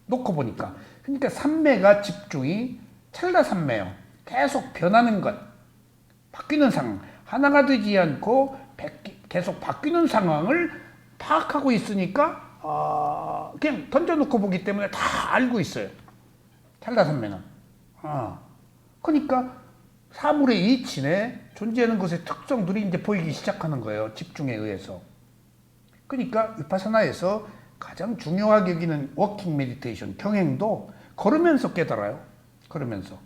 놓고 보니까. 그러니까 삼매가 집중이 찰나 삼매요. 계속 변하는 것. 바뀌는 상황. 하나가 되지 않고 계속 바뀌는 상황을 파악하고 있으니까 그냥 던져놓고 보기 때문에 다 알고 있어요. 찰나 삼매는. 그러니까 사물의 이치내 존재하는 것의 특성들이 이제 보이기 시작하는 거예요. 집중에 의해서. 그러니까 위파사나에서 가장 중요하게 여기는 워킹 메디테이션, 경행도 걸으면서 깨달아요. 걸으면서.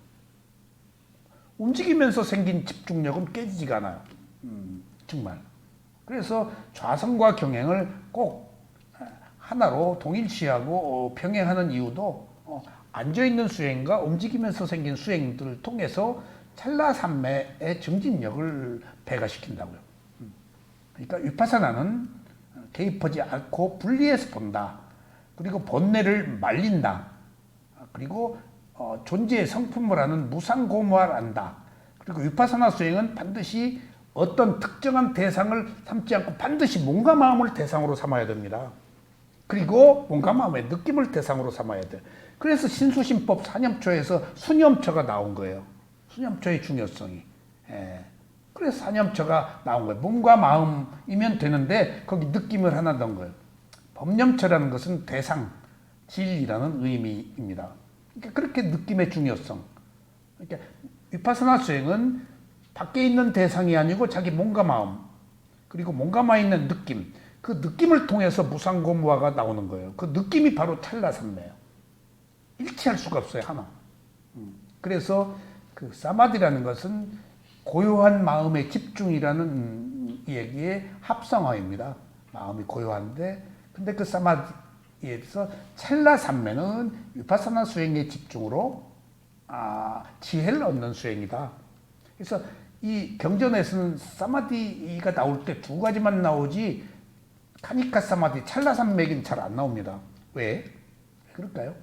움직이면서 생긴 집중력은 깨지지가 않아요. 정말. 그래서 좌성과 경행을 꼭 하나로 동일시하고 병행하는 이유도 앉아있는 수행과 움직이면서 생긴 수행들을 통해서 찰나삼매의 정진력을 배가시킨다고요. 그러니까 위파사나는 개입하지 않고 분리해서 본다. 그리고 번뇌를 말린다. 그리고 존재의 성품을 아는 무상고무를 안다. 그리고 위파사나 수행은 반드시 어떤 특정한 대상을 삼지 않고 반드시 몸과 마음을 대상으로 삼아야 됩니다. 그리고 몸과 마음의 느낌을 대상으로 삼아야 돼. 그래서 신수신법 사념초에서 수념초가 나온 거예요. 수념초의 중요성이. 그래서 사념초가 나온 거예요. 몸과 마음이면 되는데 거기 느낌을 하나 넣은 거예요. 법념초라는 것은 대상, 진리라는 의미입니다. 그러니까 그렇게 느낌의 중요성. 그러니까 위파사나 수행은 밖에 있는 대상이 아니고 자기 몸과 마음, 그리고 몸과 마음에 있는 느낌, 그 느낌을 통해서 무상고무아가 나오는 거예요. 그 느낌이 바로 찰나삼매예요. 일치할 수가 없어요, 하나. 그래서 그 사마디라는 것은 고요한 마음의 집중이라는 얘기의 합성어입니다. 마음이 고요한데, 근데 그 사마디에서 찰나삼매는 위파사나 수행의 집중으로 지혜를 얻는 수행이다. 그래서 이 경전에서는 사마디가 나올 때 두 가지만 나오지 카니카 사마디, 찰나삼매는 잘 안 나옵니다. 왜? 그럴까요?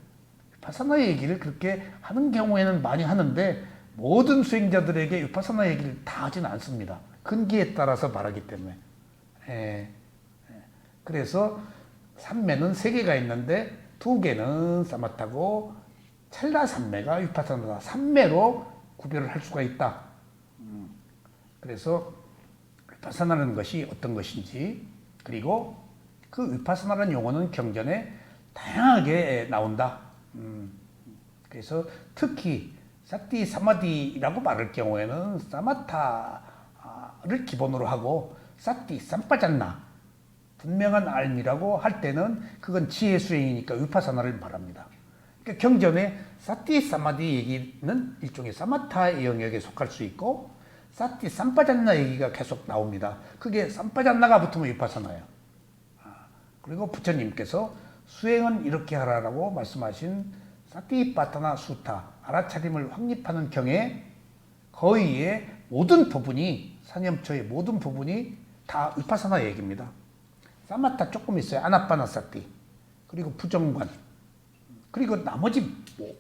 위파사나 얘기를 그렇게 하는 경우에는 많이 하는데 모든 수행자들에게 위파사나 얘기를 다 하지는 않습니다. 근기에 따라서 말하기 때문에. 그래서 삼매는 세 개가 있는데 두 개는 사마타고 찰나삼매가 위파사나다. 삼매로 구별을 할 수가 있다. 그래서 위파사나라는 것이 어떤 것인지, 그리고 그 위파사나라는 용어는 경전에 다양하게 나온다. 그래서 특히 사티 사마디라고 말할 경우에는 사마타를 기본으로 하고 사티 삼빠잔나, 분명한 알미라고 할 때는 그건 지혜 수행이니까 위파사나를 말합니다. 그러니까 경전에 사티 사마디 얘기는 일종의 사마타의 영역에 속할 수 있고 사티 삼빠잔나 얘기가 계속 나옵니다. 그게 삼빠잔나가 붙으면 위파사나예요. 그리고 부처님께서 수행은 이렇게 하라라고 말씀하신 사티파타나 수타, 알아차림을 확립하는 경에 거의의 모든 부분이, 사념처의 모든 부분이 다 위파사나 얘기입니다. 사마타 조금 있어요. 아나빠나사티, 그리고 부정관, 그리고 나머지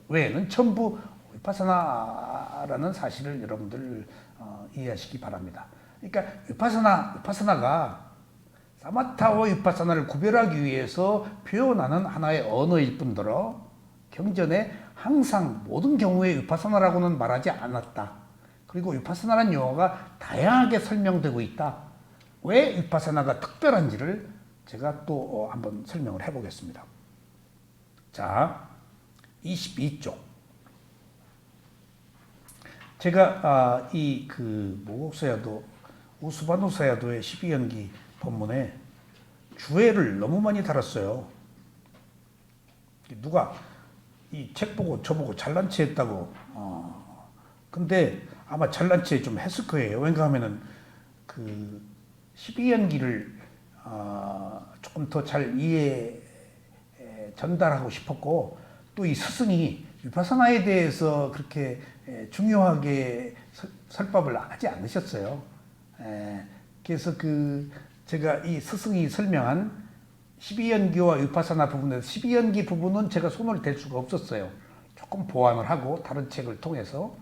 외에는 전부 위파사나라는 사실을 여러분들 이해하시기 바랍니다. 그러니까 위파사나가 사마타와 위파사나를 구별하기 위해서 표현하는 하나의 언어일 뿐더러 경전에 항상 모든 경우에 위파사나라고는 말하지 않았다. 그리고 위파사나라는 용어가 다양하게 설명되고 있다. 왜 위파사나가 특별한지를 제가 또 한번 설명을 해보겠습니다. 자, 22쪽. 제가 이 모국사야도, 우스바누사야도의 12연기 본문에 주해를 너무 많이 달았어요. 누가 이 책 보고 저보고 잘난 체 했다고. 근데 아마 잘난 체 좀 했을 거예요. 왜냐 하면은 12연기를 조금 더 잘 전달하고 싶었고, 또 이 스승이 위파사나에 대해서 그렇게 중요하게 설법을 하지 않으셨어요. 그래서 제가 이 스승이 설명한 12연기와 위파사나 부분에서 12연기 부분은 제가 손을 댈 수가 없었어요. 조금 보완을 하고 다른 책을 통해서.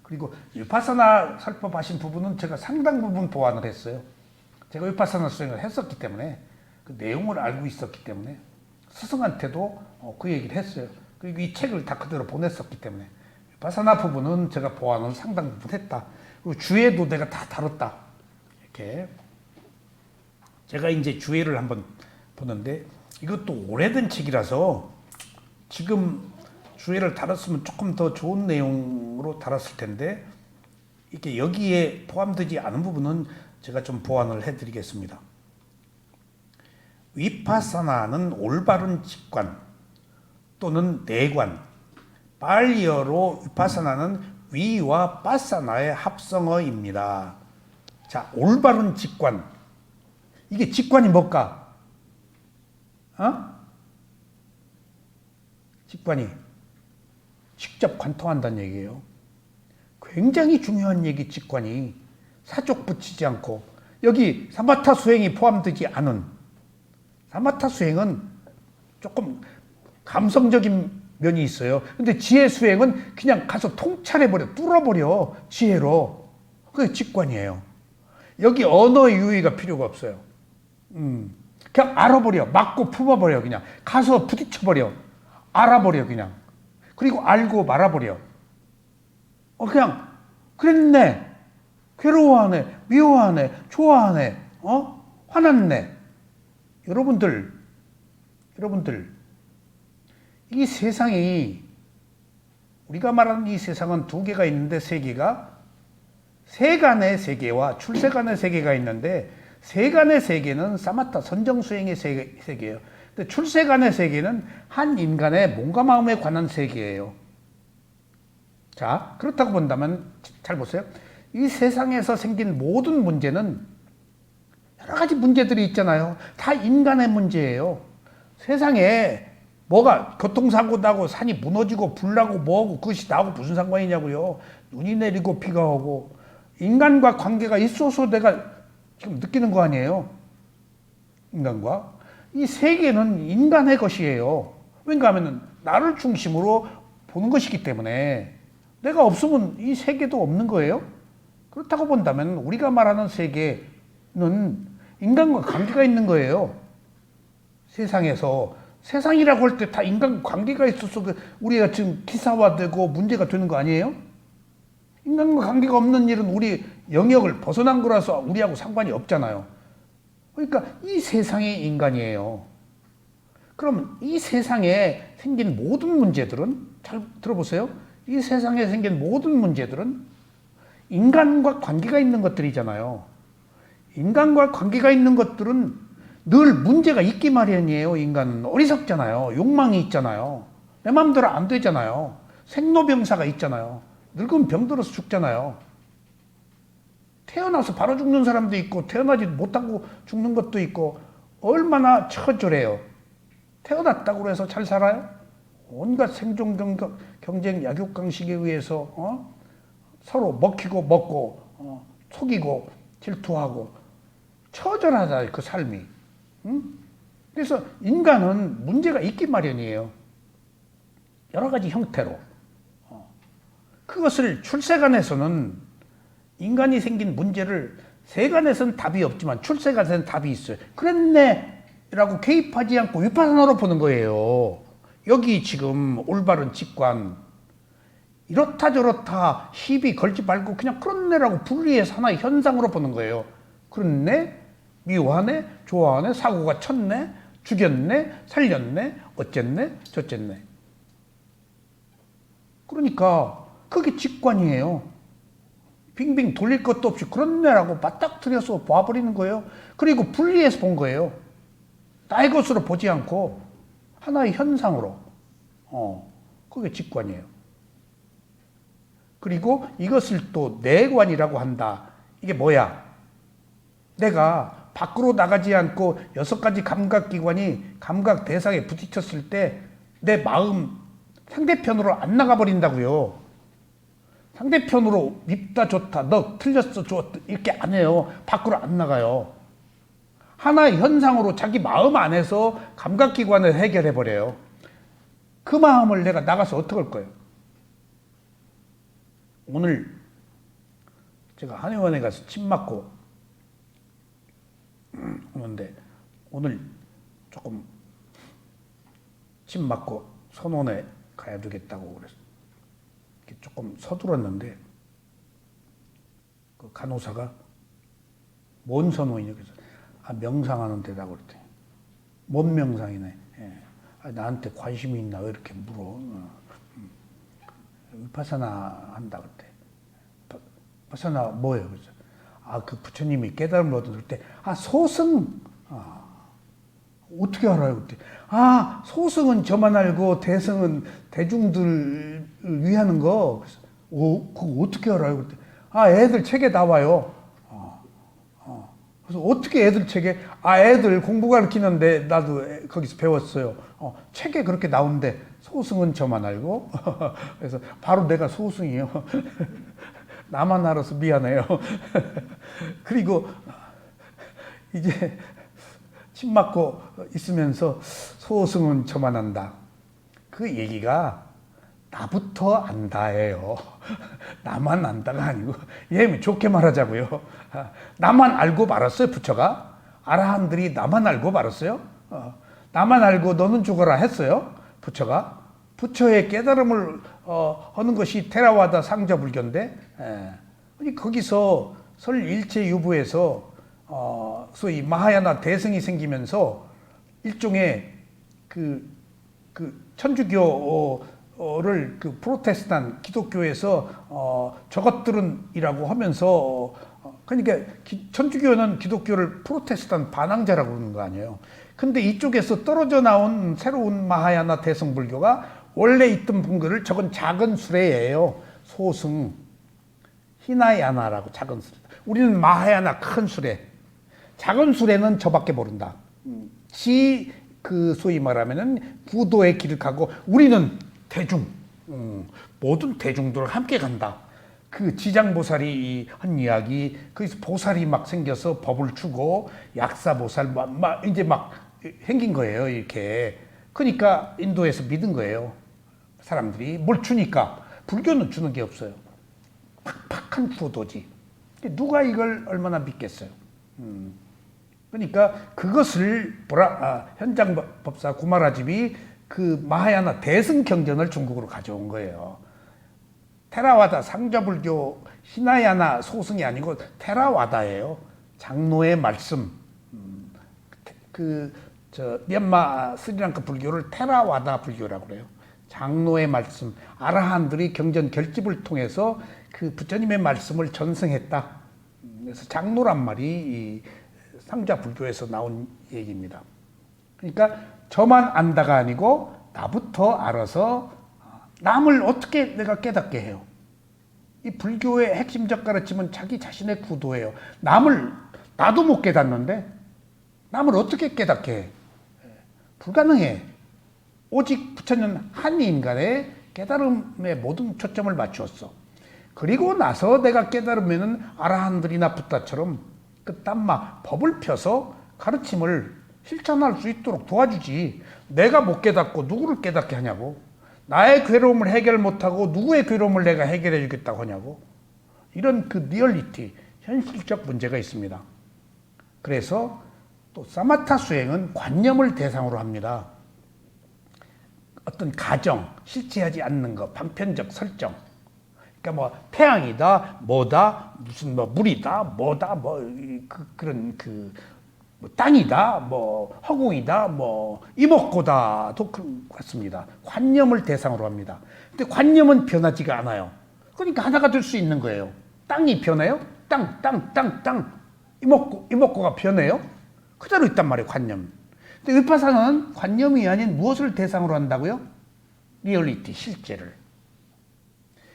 그리고 위파사나 설법하신 부분은 제가 상당 부분 보완을 했어요. 제가 위파사나 수행을 했었기 때문에, 그 내용을 알고 있었기 때문에 스승한테도 그 얘기를 했어요. 그리고 이 책을 다 그대로 보냈었기 때문에 위파사나 부분은 제가 보완을 상당 부분 했다. 그리고 주해도 내가 다 다뤘다. 이렇게 제가 이제 주해를 한번 보는데, 이것도 오래된 책이라서 지금 주해를 다뤘으면 조금 더 좋은 내용으로 다뤘을 텐데, 이게 여기에 포함되지 않은 부분은 제가 좀 보완을 해드리겠습니다. 위파사나는 올바른 직관 또는 내관, 발리어로 위파사나는 위와 파사나의 합성어입니다. 자, 올바른 직관. 이게 직관이 뭘까? 직관이 직접 관통한다는 얘기예요. 굉장히 중요한 얘기, 직관이. 사족 붙이지 않고. 여기 사마타 수행이 포함되지 않은, 사마타 수행은 조금 감성적인 면이 있어요. 근데 지혜 수행은 그냥 가서 통찰해버려, 뚫어버려, 지혜로. 그게 직관이에요. 여기 언어 유의가 필요가 없어요. 그냥 알아버려. 맞고 품어버려. 그냥 가서 부딪혀버려. 알아버려. 그냥. 그리고 알고 말아버려. 그냥 그랬네, 괴로워하네, 미워하네, 좋아하네, 화났네. 여러분들 이 세상이, 우리가 말하는 이 세상은 두 개가 있는데, 세 개가 세간의 세계와 출세간의 세계가 있는데, 세간의 세계는 사마타 선정수행의 세계예요. 근데 출세간의 세계는 한 인간의 몸과 마음에 관한 세계예요. 자, 그렇다고 본다면 잘 보세요. 이 세상에서 생긴 모든 문제는 여러 가지 문제들이 있잖아요. 다 인간의 문제예요. 세상에 뭐가 교통사고 나고 산이 무너지고 불나고 뭐하고 그것이 나하고 무슨 상관이냐고요. 눈이 내리고 비가 오고 인간과 관계가 있어서 내가 지금 느끼는 거 아니에요. 인간과. 이 세계는 인간의 것이에요. 왜냐 하면 나를 중심으로 보는 것이기 때문에 내가 없으면 이 세계도 없는 거예요. 그렇다고 본다면 우리가 말하는 세계는 인간과 관계가 있는 거예요. 세상에서. 세상이라고 할 때 다 인간 관계가 있어서 우리가 지금 기사화되고 문제가 되는 거 아니에요? 인간과 관계가 없는 일은 우리 영역을 벗어난 거라서 우리하고 상관이 없잖아요. 그러니까 이 세상이 인간이에요. 그럼 이 세상에 생긴 모든 문제들은, 잘 들어보세요. 이 세상에 생긴 모든 문제들은 인간과 관계가 있는 것들이잖아요. 인간과 관계가 있는 것들은 늘 문제가 있기 마련이에요. 인간은 어리석잖아요. 욕망이 있잖아요. 내 마음대로 안 되잖아요. 생로병사가 있잖아요. 늙으면 병들어서 죽잖아요. 태어나서 바로 죽는 사람도 있고 태어나지 못하고 죽는 것도 있고 얼마나 처절해요. 태어났다고 해서 잘 살아요? 온갖 생존 경쟁 약육강식에 의해서 서로 먹히고 먹고 속이고 질투하고 처절하다 그 삶이. 응? 그래서 인간은 문제가 있기 마련이에요. 여러 가지 형태로. 그것을 출세관에서는 인간이 생긴 문제를 세간에서는 답이 없지만 출세관에서는 답이 있어요. 그랬네 라고 개입하지 않고 위파사나로 보는 거예요. 여기 지금 올바른 직관, 이렇다 저렇다 시비 걸지 말고 그냥 그렇네라고 분리해서 하나의 현상으로 보는 거예요. 그렇네, 미워하네, 좋아하네, 사고가 쳤네, 죽였네, 살렸네, 어쨌네, 저쨌네. 그러니까 그게 직관이에요. 빙빙 돌릴 것도 없이 그렇네라고 맞닥뜨려서 봐버리는 거예요. 그리고 분리해서 본 거예요. 나의 것으로 보지 않고 하나의 현상으로. 그게 직관이에요. 그리고 이것을 또 내관이라고 한다. 이게 뭐야? 내가 밖으로 나가지 않고 6가지 감각기관이 감각 대상에 부딪혔을 때 내 마음 상대편으로 안 나가버린다고요. 상대편으로 밉다 좋다 너 틀렸어 좋았다 이렇게 안 해요. 밖으로 안 나가요. 하나의 현상으로 자기 마음 안에서 감각기관을 해결해버려요. 그 마음을 내가 나가서 어떻게 할 거예요? 오늘 제가 한의원에 가서 침 맞고 오는데 오늘 조금 침 맞고 선원에 가야 되겠다고 그래서 조금 서둘렀는데 그 간호사가 뭔 선원이냐 그래서 명상하는 데다 그랬더니 뭔 명상이네. 예. 나한테 관심이 있나 왜 이렇게 물어. 위파사나 한다 그때. 위파사나 뭐예요? 그래서 그 부처님이 깨달음을 얻을 때 소승. 어떻게 알아요 그때? 소승은 저만 알고 대승은 대중들을 위하는 거. 그래서 그거 어떻게 알아요 그때? 애들 책에 나와요. 그래서 어떻게 애들 책에? 애들 공부 가르치는데 나도 거기서 배웠어요. 책에 그렇게 나오는데 소승은 저만 알고. 그래서 바로 내가 소승이요. 나만 알아서 미안해요. 그리고 이제 침 맞고 있으면서 소승은 저만 안다. 그 얘기가 나부터 안다예요. 나만 안다가 아니고 얘 좋게 말하자고요. 나만 알고 말았어요 부처가. 아라한들이 나만 알고 말았어요. 나만 알고 너는 죽어라 했어요 부처가. 부처의 깨달음을 하는 것이 테라와다 상자불교인데 거기서 설일체유부에서 소위 마하야나 대승이 생기면서 일종의 그 천주교를 그 프로테스탄 기독교에서 저것들은이라고 하면서 그러니까 천주교는 기독교를 프로테스탄 반항자라고 그러는 거 아니에요. 근데 이쪽에서 떨어져 나온 새로운 마하야나 대승불교가 원래 있던 분들을 저건 작은 수레예요. 소승, 히나야나라고 작은 수레. 우리는 마하야나 큰 수레. 작은 수레는 저밖에 모른다. 소위 말하면은 부도의 길을 가고 우리는 대중, 모든 대중들을 함께 간다. 그 지장보살이 한 이야기, 거기서 보살이 막 생겨서 법을 주고 약사보살 이제 막 생긴 거예요. 이렇게. 그러니까 인도에서 믿은 거예요. 사람들이 뭘 주니까. 불교는 주는 게 없어요. 팍팍한 부도지. 누가 이걸 얼마나 믿겠어요. 그러니까 그것을 현장법사 구마라집이 그 마하야나 대승경전을 중국으로 가져온 거예요. 테라와다 상자불교 히나야나 소승이 아니고 테라와다예요. 장로의 말씀. 미얀마 스리랑카 불교를 테라와다 불교라고 그래요. 장로의 말씀. 아라한들이 경전 결집을 통해서 그 부처님의 말씀을 전승했다. 그래서 장로란 말이 이 상자 불교에서 나온 얘기입니다. 그러니까 저만 안다가 아니고 나부터 알아서 남을 어떻게 내가 깨닫게 해요. 이 불교의 핵심적 가르침은 자기 자신의 구도예요. 나도 못 깨닫는데 남을 어떻게 깨닫게 해. 불가능해. 오직 부처는 한 인간의 깨달음에 모든 초점을 맞추었어. 그리고 나서 내가 깨달으면은 아라한들이나 붓다처럼 그 땀마 법을 펴서 가르침을 실천할 수 있도록 도와주지. 내가 못 깨닫고 누구를 깨닫게 하냐고. 나의 괴로움을 해결 못하고 누구의 괴로움을 내가 해결해 주겠다고 하냐고. 이런 그 리얼리티, 현실적 문제가 있습니다. 그래서 또 사마타 수행은 관념을 대상으로 합니다. 어떤 가정, 실체하지 않는 것, 방편적 설정. 그러니까 뭐 태양이다, 뭐다, 무슨 뭐 물이다, 뭐다, 그런 뭐 땅이다, 뭐 허공이다, 뭐 이목고다도 같습니다. 관념을 대상으로 합니다. 근데 관념은 변하지가 않아요. 그러니까 하나가 될 수 있는 거예요. 땅이 변해요? 땅. 이목고가 변해요? 그대로 있단 말이에요, 관념. 근데 위파사나는 관념이 아닌 무엇을 대상으로 한다고요? 리얼리티, 실제를.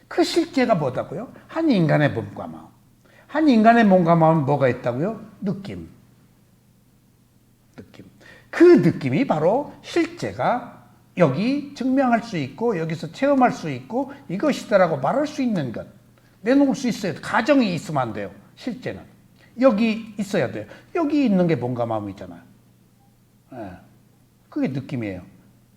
그 실제가 뭐다고요? 한 인간의 몸과 마음. 한 인간의 몸과 마음은 뭐가 있다고요? 느낌. 그 느낌이 바로 실제가 여기 증명할 수 있고 여기서 체험할 수 있고 이것이다라고 말할 수 있는 것. 내놓을 수 있어야 돼. 가정이 있으면 안 돼요. 실제는. 여기 있어야 돼요. 여기 있는 게 몸과 마음이잖아요. 그게 느낌이에요.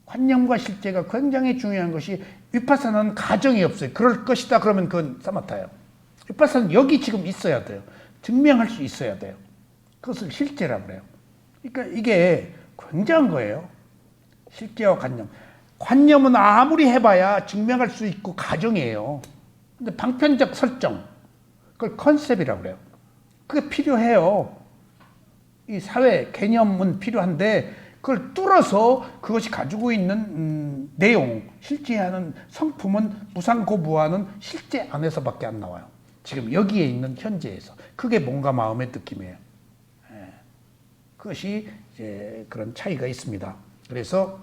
관념과 실제가 굉장히 중요한 것이 위파사나는 가정이 없어요. 그럴 것이다 그러면 그건 사마타예요. 위파사나는 여기 지금 있어야 돼요. 증명할 수 있어야 돼요. 그것을 실제라고 그래요. 그러니까 이게 굉장한 거예요. 실제와 관념. 관념은 아무리 해봐야 증명할 수 있고 가정이에요. 근데 방편적 설정, 그걸 컨셉이라고 그래요. 그게 필요해요. 이 사회 개념은 필요한데 그걸 뚫어서 그것이 가지고 있는 내용, 실제하는 성품은 무상고부하는 실제 안에서밖에 안 나와요. 지금 여기에 있는 현재에서. 그게 몸과 마음의 느낌이에요. 그것이 이제 그런 차이가 있습니다. 그래서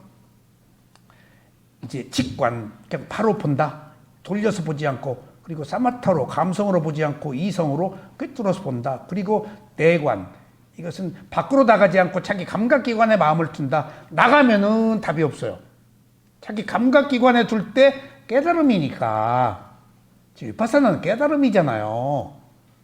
이제 직관, 그냥 바로 본다. 돌려서 보지 않고, 그리고 사마타로, 감성으로 보지 않고 이성으로 꿰뚫어서 본다. 그리고 내관, 이것은 밖으로 나가지 않고 자기 감각기관에 마음을 둔다. 나가면은 답이 없어요. 자기 감각기관에 둘 때 깨달음이니까. 위파사나는 깨달음이잖아요.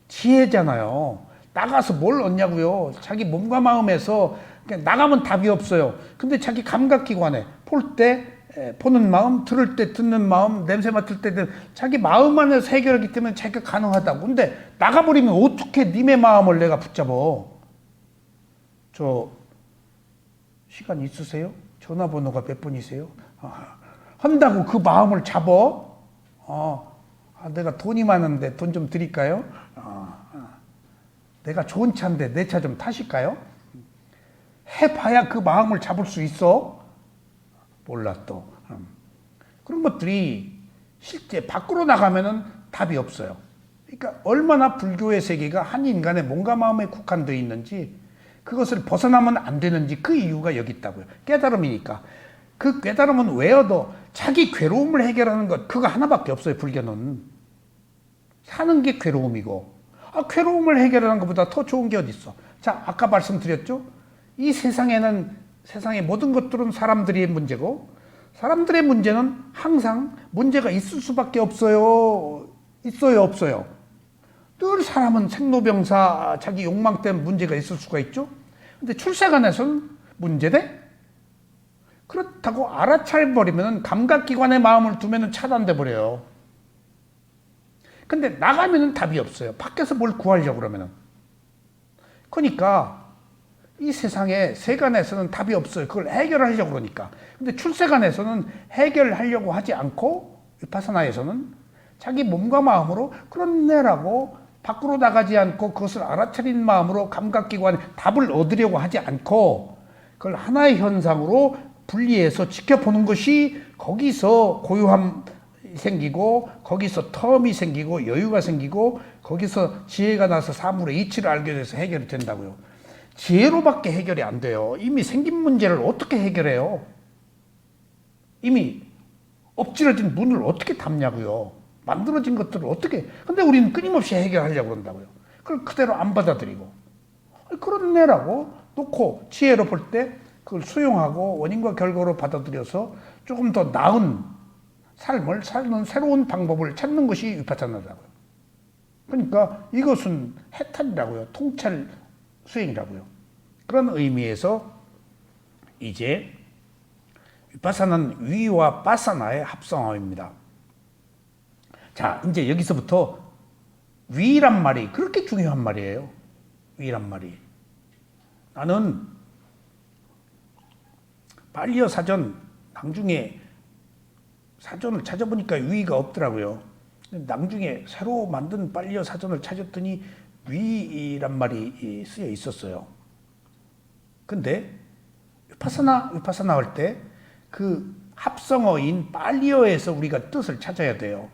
지혜잖아요. 나가서 뭘 얻냐고요. 자기 몸과 마음에서 그냥 나가면 답이 없어요. 근데 자기 감각기관에 볼 때 보는 마음, 들을 때 듣는 마음, 냄새 맡을 때 자기 마음 안에서 해결하기 때문에 자기가 가능하다고. 근데 나가버리면 어떻게 님의 마음을 내가 붙잡어? 저 시간 있으세요? 전화번호가 몇 번이세요? 한다고 그 마음을 잡어? 내가 돈이 많은데 돈 좀 드릴까요? 내가 좋은 차인데 내 차 좀 타실까요? 해봐야 그 마음을 잡을 수 있어? 몰라 또. 그런 것들이 실제 밖으로 나가면은 답이 없어요. 그러니까 얼마나 불교의 세계가 한 인간의 몸과 마음에 국한되어 있는지, 그것을 벗어나면 안 되는지 그 이유가 여기 있다고요. 깨달음이니까. 그 깨달음은 왜 얻어? 자기 괴로움을 해결하는 것, 그거 하나밖에 없어요, 불교는. 사는 게 괴로움이고, 괴로움을 해결하는 것보다 더 좋은 게 어디 있어? 자, 아까 말씀드렸죠? 이 세상에는, 세상의 모든 것들은 사람들의 문제고, 사람들의 문제는 항상 문제가 있을 수밖에 없어요. 있어요, 없어요? 늘 사람은 생로병사, 자기 욕망 때문에 문제가 있을 수가 있죠? 근데 출세관에서는 문제돼? 그렇다고 알아차려버리면 감각기관에 마음을 두면 차단돼 버려요. 근데 나가면 답이 없어요. 밖에서 뭘 구하려고 그러면은. 그러니까 이 세상에 세간에서는 답이 없어요. 그걸 해결하려고 그러니까. 근데 출세간에서는 해결하려고 하지 않고 위파사나에서는 자기 몸과 마음으로 그렇네라고 밖으로 나가지 않고 그것을 알아차린 마음으로 감각기관에 답을 얻으려고 하지 않고 그걸 하나의 현상으로 분리해서 지켜보는 것이 거기서 고요함 생기고 거기서 텀이 생기고 여유가 생기고 거기서 지혜가 나서 사물의 이치를 알게 돼서 해결이 된다고요. 지혜로밖에 해결이 안 돼요. 이미 생긴 문제를 어떻게 해결해요? 이미 엎질러진 문을 어떻게 닫냐고요. 만들어진 것들을 어떻게. 근데 우리는 끊임없이 해결하려고 그런다고요. 그걸 그대로 안 받아들이고 그렇네라고 놓고 지혜로 볼 때 그걸 수용하고 원인과 결과로 받아들여서 조금 더 나은 삶을 사는 새로운 방법을 찾는 것이 위파사나라고요. 그러니까 이것은 해탈이라고요. 통찰 수행이라고요. 그런 의미에서 이제 위파사나는 위와 파사나의 합성어입니다. 자, 이제 여기서부터 위란 말이 그렇게 중요한 말이에요. 위란 말이. 나는 발리어 사전 나중에 사전을 찾아보니까 위가 없더라고요. 나중에 새로 만든 발리어 사전을 찾았더니 위란 말이 쓰여 있었어요. 근데 위파사나 할 때 그 합성어인 발리어에서 우리가 뜻을 찾아야 돼요.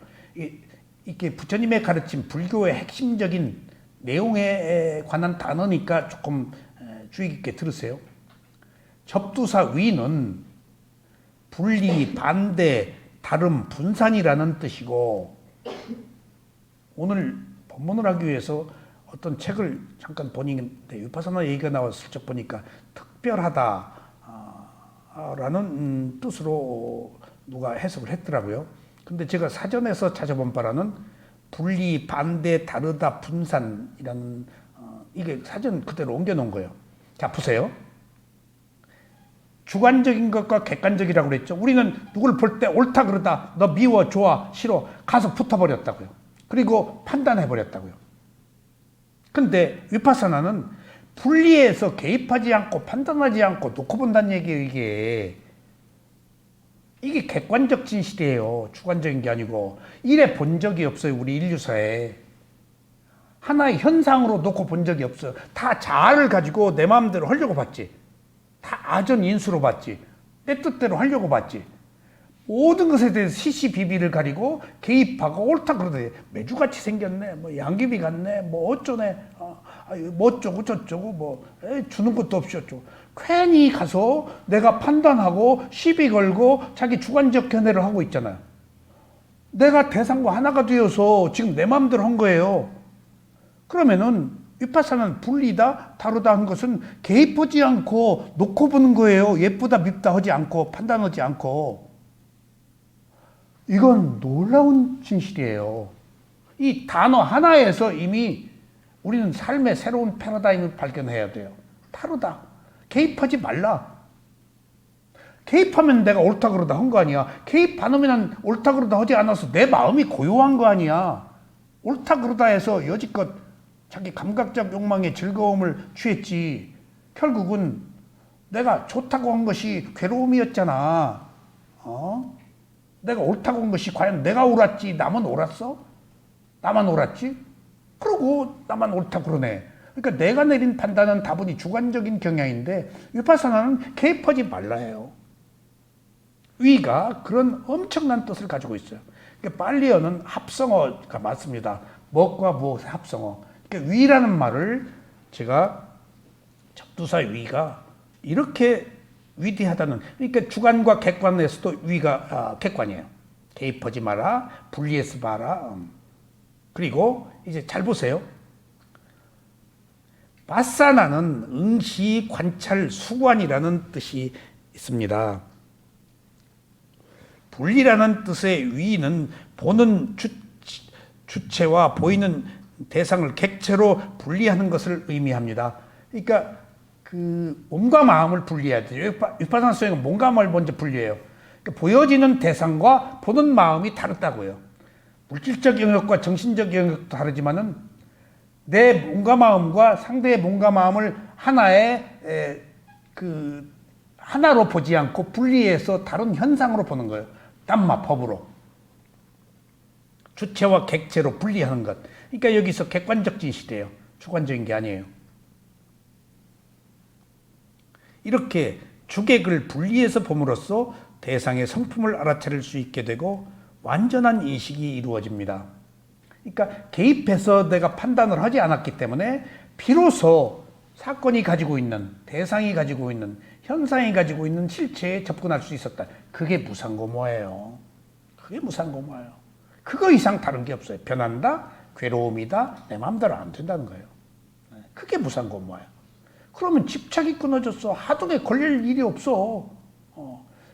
이게 부처님의 가르침 불교의 핵심적인 내용에 관한 단어니까 조금 주의 깊게 들으세요. 접두사 위는 분리, 반대, 다름, 분산이라는 뜻이고, 오늘 법문을 하기 위해서 어떤 책을 잠깐 보니까 위파사나 얘기가 나와서 슬쩍 보니까 특별하다 라는 뜻으로 누가 해석을 했더라고요. 근데 제가 사전에서 찾아본 바라는 분리, 반대, 다르다, 분산이라는 이게 사전 그대로 옮겨놓은 거예요. 자, 보세요. 주관적인 것과 객관적이라고 그랬죠. 우리는 누굴 볼 때 옳다 그러다, 너 미워, 좋아, 싫어, 가서 붙어버렸다고요. 그리고 판단해버렸다고요. 근데 위파사나는 분리해서 개입하지 않고 판단하지 않고 놓고 본다는 얘기예요. 이게 객관적 진실이에요. 주관적인 게 아니고. 이래 본 적이 없어요. 우리 인류사에. 하나의 현상으로 놓고 본 적이 없어요. 다 자아를 가지고 내 마음대로 하려고 봤지. 다 아전인수로 봤지. 내 뜻대로 하려고 봤지. 모든 것에 대해서 시시비비를 가리고 개입하고 옳다 그러더니 매주같이 생겼네. 뭐 양귀비 같네. 뭐 어쩌네. 뭐 어쩌고 저쩌고 뭐 주는 것도 없이 어쩌고. 괜히 가서 내가 판단하고 시비 걸고 자기 주관적 견해를 하고 있잖아요. 내가 대상과 하나가 되어서 지금 내 마음대로 한 거예요. 그러면은 위파사나는 분리다, 다르다 한 것은 개입하지 않고 놓고 보는 거예요. 예쁘다, 밉다 하지 않고 판단하지 않고. 이건 놀라운 진실이에요. 이 단어 하나에서 이미 우리는 삶의 새로운 패러다임을 발견해야 돼요. 다르다. 개입하지 말라. 개입하면 내가 옳다 그러다 한 거 아니야. 개입 안 하면 옳다 그러다 하지 않아서 내 마음이 고요한 거 아니야. 옳다 그러다 해서 여지껏 자기 감각적 욕망의 즐거움을 취했지. 결국은 내가 좋다고 한 것이 괴로움이었잖아. 내가 옳다고 한 것이 과연 내가 옳았지 남은 옳았어? 나만 옳았지? 그러고 나만 옳다고 그러네. 그러니까 내가 내린 판단은 다분히 주관적인 경향인데 위파사나는 개입하지 말라 해요. 위가 그런 엄청난 뜻을 가지고 있어요. 그러니까 발리어는 합성어가 맞습니다. 무엇과 무엇의 합성어. 그러니까 위라는 말을 제가 접두사 위가 이렇게 위대하다는, 그러니까 주관과 객관에서도 위가 객관이에요. 개입하지 마라, 분리해서 봐라. 그리고 이제 잘 보세요. 바사나는 응시, 관찰, 수관이라는 뜻이 있습니다. 분리라는 뜻의 위는 보는 주체와 보이는 대상을 객체로 분리하는 것을 의미합니다. 그러니까 그 몸과 마음을 분리해야 돼요. 위파사나 수행은 몸과 마음을 먼저 분리해요. 그러니까 보여지는 대상과 보는 마음이 다르다고요. 물질적 영역과 정신적 영역도 다르지만은 내 몸과 마음과 상대의 몸과 마음을 하나의 하나로 보지 않고 분리해서 다른 현상으로 보는 거예요. 담마 법으로. 주체와 객체로 분리하는 것. 그러니까 여기서 객관적 진실이에요. 주관적인 게 아니에요. 이렇게 주객을 분리해서 봄으로써 대상의 성품을 알아차릴 수 있게 되고 완전한 인식이 이루어집니다. 그러니까 개입해서 내가 판단을 하지 않았기 때문에 비로소 사건이 가지고 있는, 대상이 가지고 있는, 현상이 가지고 있는 실체에 접근할 수 있었다. 그게 무상고모예요. 그게 무상고모예요. 그거 이상 다른 게 없어요. 변한다, 괴로움이다, 내 마음대로 안 된다는 거예요. 그게 무상고모예요. 그러면 집착이 끊어졌어. 하등에 걸릴 일이 없어.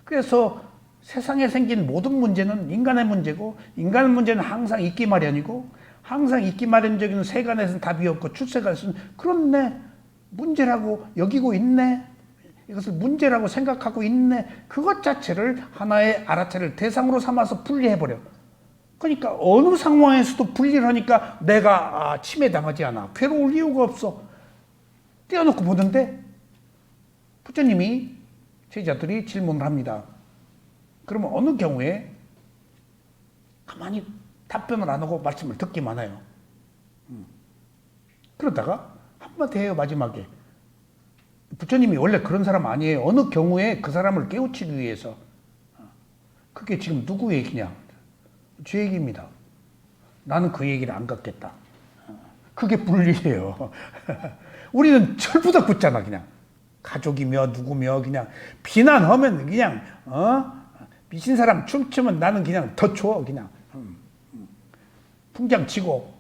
그래서 세상에 생긴 모든 문제는 인간의 문제고, 인간의 문제는 항상 있기 마련이고, 항상 있기 마련적인 세간에서는 답이 없고, 출세간에서는 그런 내 문제라고 여기고 있네. 이것을 문제라고 생각하고 있네. 그것 자체를 하나의 알아차릴 대상으로 삼아서 분리해버려. 그러니까 어느 상황에서도 분리를 하니까 내가 침해당하지 않아. 괴로울 이유가 없어. 떼어놓고 보는데 부처님이 제자들이 질문을 합니다. 그러면 어느 경우에 가만히 답변을 안 하고 말씀을 듣기만 해요. 그러다가 한마디 해요. 마지막에. 부처님이 원래 그런 사람 아니에요. 어느 경우에 그 사람을 깨우치기 위해서. 그게 지금 누구 얘기냐? 제 얘기입니다. 나는 그 얘기를 안 갖겠다. 그게 불리해요. 우리는 철부덕 붙잖아. 그냥 가족이며 누구며 그냥 비난하면 그냥 미친 사람 춤추면 나는 그냥 더 춰. 그냥 풍장치고.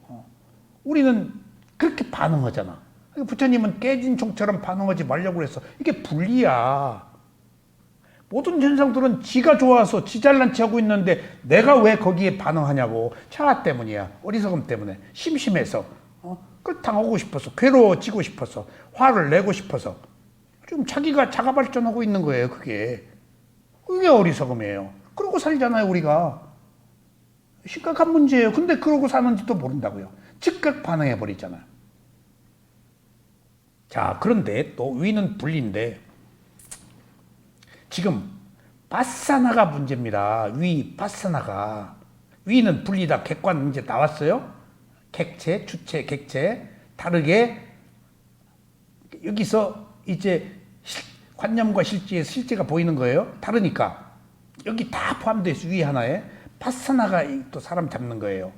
우리는 그렇게 반응하잖아. 부처님은 깨진 총처럼 반응하지 말려고 그랬어. 이게 분리야. 모든 현상들은 지가 좋아서 지 잘난 체 하고 있는데 내가 왜 거기에 반응하냐고. 자아 때문이야. 어리석음 때문에. 심심해서. 그걸 당하고 싶어서. 괴로워지고 싶어서. 화를 내고 싶어서. 좀 자기가 자가 발전하고 있는 거예요. 그게 어리석음이에요. 그러고 살잖아요. 우리가. 심각한 문제예요. 근데 그러고 사는지도 모른다고요. 즉각 반응해버리잖아요. 자, 그런데 또 위는 분리인데 지금 바사나가 문제입니다. 바사나가. 위는 분리다. 객관 이제 나왔어요. 객체, 주체, 객체. 다르게 여기서 이제 관념과 실제의 실제가 보이는 거예요. 다르니까. 여기 다 포함되어 있어. 위 하나에. 바사나가 또 사람 잡는 거예요.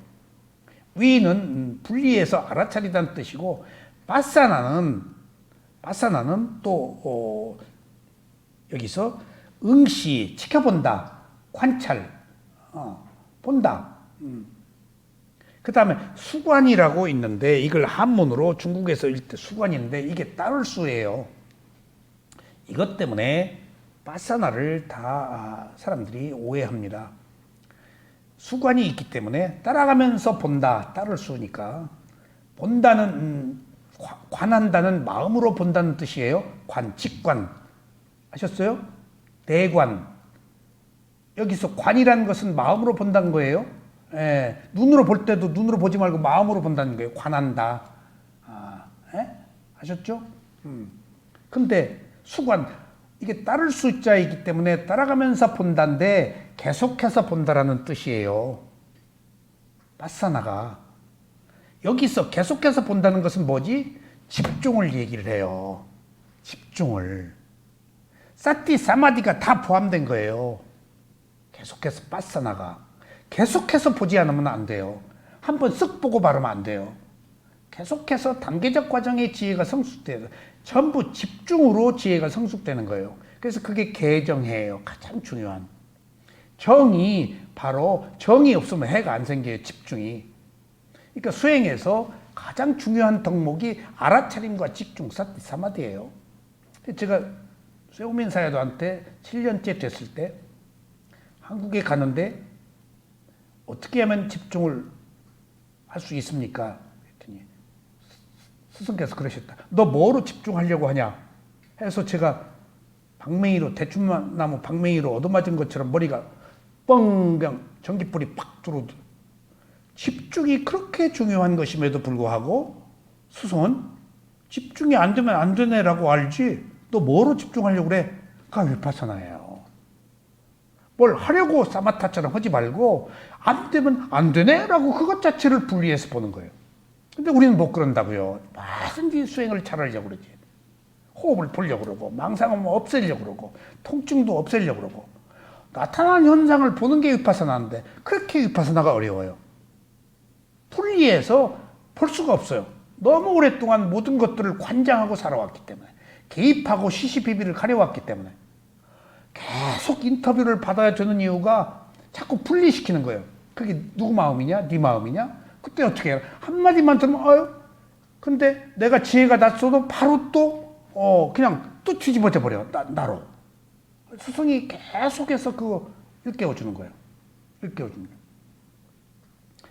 위는 분리해서 알아차리다는 뜻이고 바사나는 또 여기서 응시, 지켜본다, 관찰, 본다. 그 다음에 수관이라고 있는데 이걸 한문으로 중국에서 읽을 때 수관인데 이게 따를수예요. 이것 때문에 바사나를 다 사람들이 오해합니다. 수관이 있기 때문에 따라가면서 본다, 따를수니까. 본다는 관한다는 마음으로 본다는 뜻이에요. 직관. 아셨어요? 대관. 여기서 관이라는 것은 마음으로 본다는 거예요. 눈으로 볼 때도 눈으로 보지 말고 마음으로 본다는 거예요. 관한다. 아셨죠? 근데 수관, 이게 따를 수자이기 때문에 따라가면서 본다인데 계속해서 본다라는 뜻이에요. 바사나가. 여기서 계속해서 본다는 것은 뭐지? 집중을 얘기를 해요. 집중을. 사티, 사마디가 다 포함된 거예요. 계속해서 바사나가. 계속해서 보지 않으면 안 돼요. 한번 쓱 보고 바르면 안 돼요. 계속해서 단계적 과정의 지혜가 성숙돼요. 전부 집중으로 지혜가 성숙되는 거예요. 그래서 그게 개정해예요. 가장 중요한. 정이 바로 정이 없으면 해가 안 생겨요. 집중이. 그러니까 수행에서 가장 중요한 덕목이 알아차림과 집중, 사티, 사마디예요. 제가 쇠오민 사야도한테 7년째 됐을 때 한국에 가는데 어떻게 하면 집중을 할 수 있습니까? 그랬더니 스승께서 그러셨다. 너 뭐로 집중하려고 하냐? 해서 제가 방맹이로 대추나무 방맹이로 얻어맞은 것처럼 머리가 뻥 그냥 전기불이 팍 들어오더라고요. 집중이 그렇게 중요한 것임에도 불구하고 스승은 집중이 안 되면 안 되네라고 알지 너 뭐로 집중하려고 그래? 그게 위파사나예요. 뭘 하려고 사마타처럼 하지 말고 안 되면 안 되네라고 그것 자체를 분리해서 보는 거예요. 근데 우리는 못 그런다고요. 뭐든지 수행을 잘하려고 그러지. 호흡을 보려고 그러고 망상은 없애려고 그러고 통증도 없애려고 그러고 나타난 현상을 보는 게 위파사나인데 그렇게 위파사나가 어려워요. 분리해서 볼 수가 없어요. 너무 오랫동안 모든 것들을 관장하고 살아왔기 때문에 개입하고 시시비비를 가려왔기 때문에 계속 인터뷰를 받아야 되는 이유가 자꾸 분리시키는 거예요. 그게 누구 마음이냐? 네 마음이냐? 그때 어떻게 해요? 한마디만 들으면 근데 내가 지혜가 낮서도 바로 또 그냥 또 뒤집어져 버려. 나로. 스승이 계속해서 그거 일깨워주는 거예요. 일깨워주는 거예요.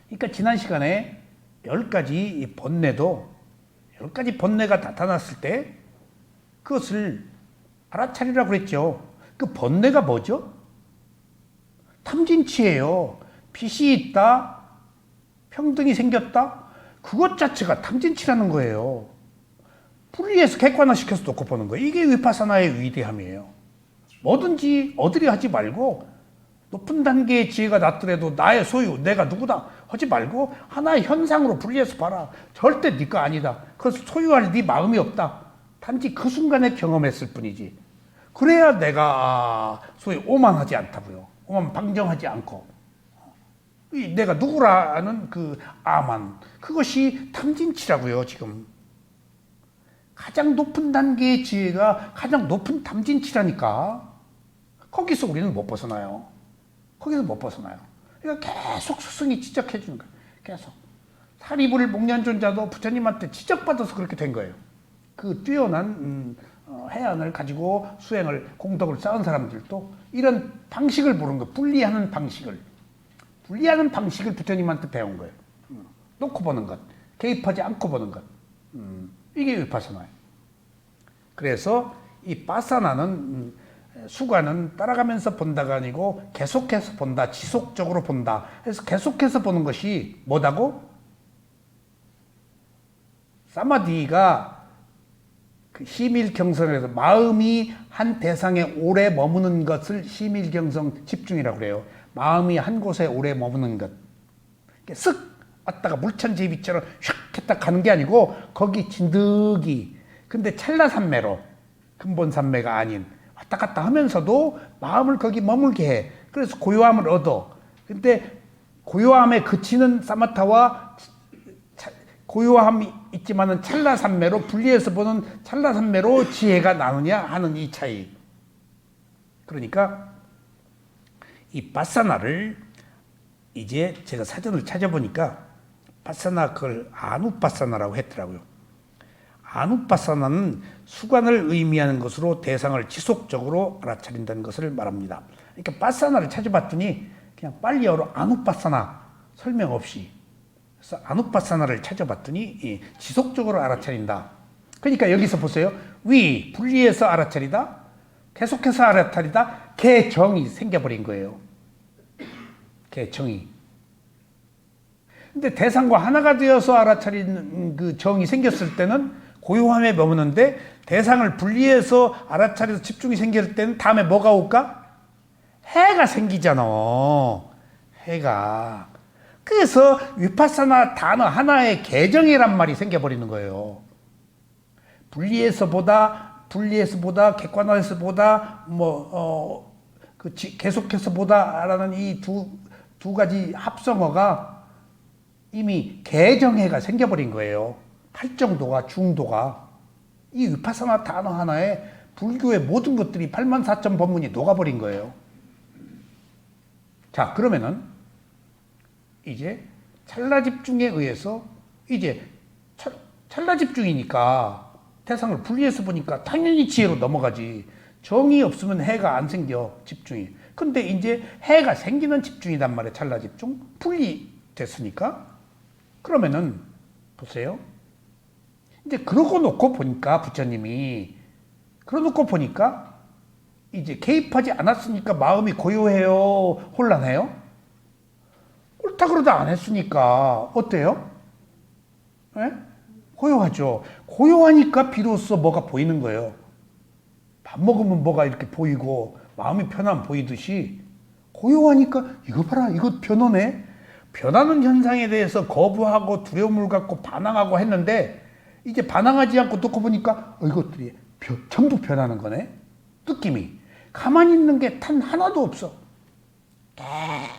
그러니까 지난 시간에 10가지 번뇌도 10가지 번뇌가 나타났을 때 그것을 알아차리라고 그랬죠. 그 번뇌가 뭐죠? 탐진치예요. 빛이 있다, 평등이 생겼다, 그것 자체가 탐진치라는 거예요. 분리해서 객관화시켜서 놓고 보는 거예요. 이게 위파사나의 위대함이에요. 뭐든지 어디리 하지 말고 높은 단계의 지혜가 났더라도 나의 소유, 내가 누구다 하지 말고 하나의 현상으로 분리해서 봐라. 절대 네가 아니다. 그래서 소유할 네 마음이 없다. 단지 그 순간에 경험했을 뿐이지. 그래야 내가 소위 오만하지 않다고요. 오만 방정하지 않고 내가 누구라는 그 아만, 그것이 탐진치라고요. 지금 가장 높은 단계의 지혜가 가장 높은 탐진치라니까. 거기서 우리는 못 벗어나요. 거기서 못 벗어나요. 그러니까 계속 스승이 지적해 주는 거예요. 계속. 사리불 목련존자도 부처님한테 지적받아서 그렇게 된 거예요. 그 뛰어난 해안을 가지고 수행을, 공덕을 쌓은 사람들도 이런 방식을 보는 거예요. 분리하는 방식을 부처님한테 배운 거예요. 놓고 보는 것, 개입하지 않고 보는 것. 이게 위파사나예요. 그래서 이 파사나는 수관은 따라가면서 본다가 아니고 계속해서 본다, 지속적으로 본다. 그래서 계속해서 보는 것이 뭐다고? 사마디가 그 심일경성에서 마음이 한 대상에 오래 머무는 것을 심일경성 집중이라고 그래요. 마음이 한 곳에 오래 머무는 것. 쓱 왔다가 물천제비처럼 휙 했다 가는 게 아니고 거기 진득이. 근데 찰나산매로, 근본산매가 아닌 왔다 갔다 하면서도 마음을 거기 머물게 해. 그래서 고요함을 얻어. 근데 고요함에 그치는 사마타와 고요함이 있지만은 찰나산매로 분리해서 보는 찰나산매로 지혜가 나느냐 하는 이 차이. 그러니까 이 파사나를 이제 제가 사전을 찾아보니까 파사나 그걸 아누파사나라고 했더라고요. 아누파사나는 수관을 의미하는 것으로 대상을 지속적으로 알아차린다는 것을 말합니다. 그러니까 파사나를 찾아봤더니 그냥 빨리어로 아누파사나 설명 없이, 그래서 아누파사나를 찾아봤더니 지속적으로 알아차린다. 그러니까 여기서 보세요. 분리해서 알아차리다, 계속해서 알아차리다, 개정이 생겨버린 거예요. 개정이. 근데 대상과 하나가 되어서 알아차리는 그 정이 생겼을 때는 고요함에 머무는데, 대상을 분리해서 알아차려서 집중이 생길 때는 다음에 뭐가 올까? 해가 생기잖아. 해가. 그래서 위파사나 단어 하나의 개정이란 말이 생겨버리는 거예요. 분리해서 보다, 객관화해서 보다, 계속해서 보다라는 이 두 가지 합성어가 이미 개정해가 생겨버린 거예요. 팔정도가, 중도가. 이 위파사나 단어 하나에 불교의 모든 것들이 84,000 법문이 녹아버린 거예요. 자, 그러면은 이제 찰나집중에 의해서 이제 찰나집중이니까 대상을 분리해서 보니까 당연히 지혜로 넘어가지. 정이 없으면 해가 안 생겨, 집중이. 근데 이제 해가 생기는 집중이란 말이에요. 찰나집중. 분리됐으니까. 그러면은 보세요. 이제 그러고 놓고 보니까 부처님이 그러고 보니까 이제 개입하지 않았으니까 마음이 고요해요, 혼란해요? 옳다 그러다 안 했으니까 어때요? 네? 고요하죠. 고요하니까 비로소 뭐가 보이는 거예요. 밥 먹으면 뭐가 이렇게 보이고 마음이 편안 보이듯이 고요하니까 이거 봐라, 이거 변하네. 변하는 현상에 대해서 거부하고 두려움을 갖고 반항하고 했는데 이제 반항하지 않고 놓고 보니까 이것들이 전부 변하는 거네. 느낌이. 가만히 있는 게 단 하나도 없어.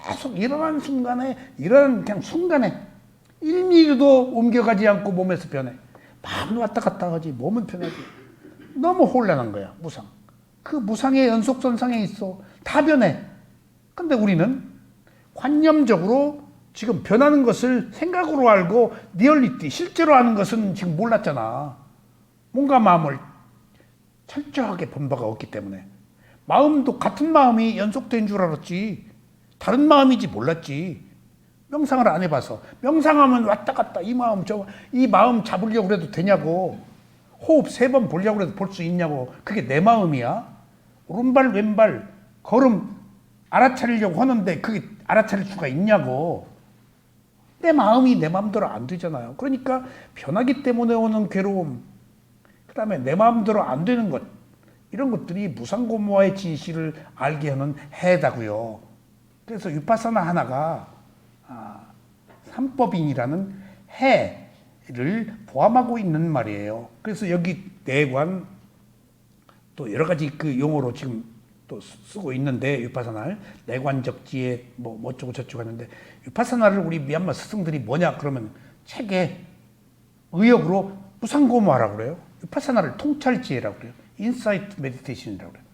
계속 일어나는 순간에 1mm도 옮겨가지 않고 몸에서 변해. 마음은 왔다 갔다 하지, 몸은 변하지. 너무 혼란한 거야, 무상. 그 무상의 연속선상에 있어. 다 변해. 근데 우리는 관념적으로 지금 변하는 것을 생각으로 알고 리얼리티, 실제로 하는 것은 지금 몰랐잖아. 뭔가 마음을 철저하게 본 바가 없기 때문에 마음도 같은 마음이 연속된 줄 알았지 다른 마음이지 몰랐지. 명상을 안 해봐서. 명상하면 왔다 갔다 이 마음 잡으려고 해도 되냐고. 호흡 3번 보려고 해도 볼 수 있냐고. 그게 내 마음이야? 오른발 왼발 걸음 알아차리려고 하는데 그게 알아차릴 수가 있냐고. 내 마음이 내 마음대로 안 되잖아요. 그러니까 변하기 때문에 오는 괴로움, 그 다음에 내 마음대로 안 되는 것, 이런 것들이 무상고무와의 진실을 알게 하는 해다고요. 그래서 위파사나 하나가 삼법인이라는 해를 포함하고 있는 말이에요. 그래서 여기 내관 또 여러 가지 그 용어로 지금 또 쓰고 있는데, 위파사나를 내관적 지혜 뭐 어쩌고 저쩌고 하는데, 위파사나를 우리 미얀마 스승들이 뭐냐 그러면 책에 의역으로 무상고무하라고 그래요. 위파사나를 통찰지혜라고 그래요. 인사이트 메디테이션이라고 그래요.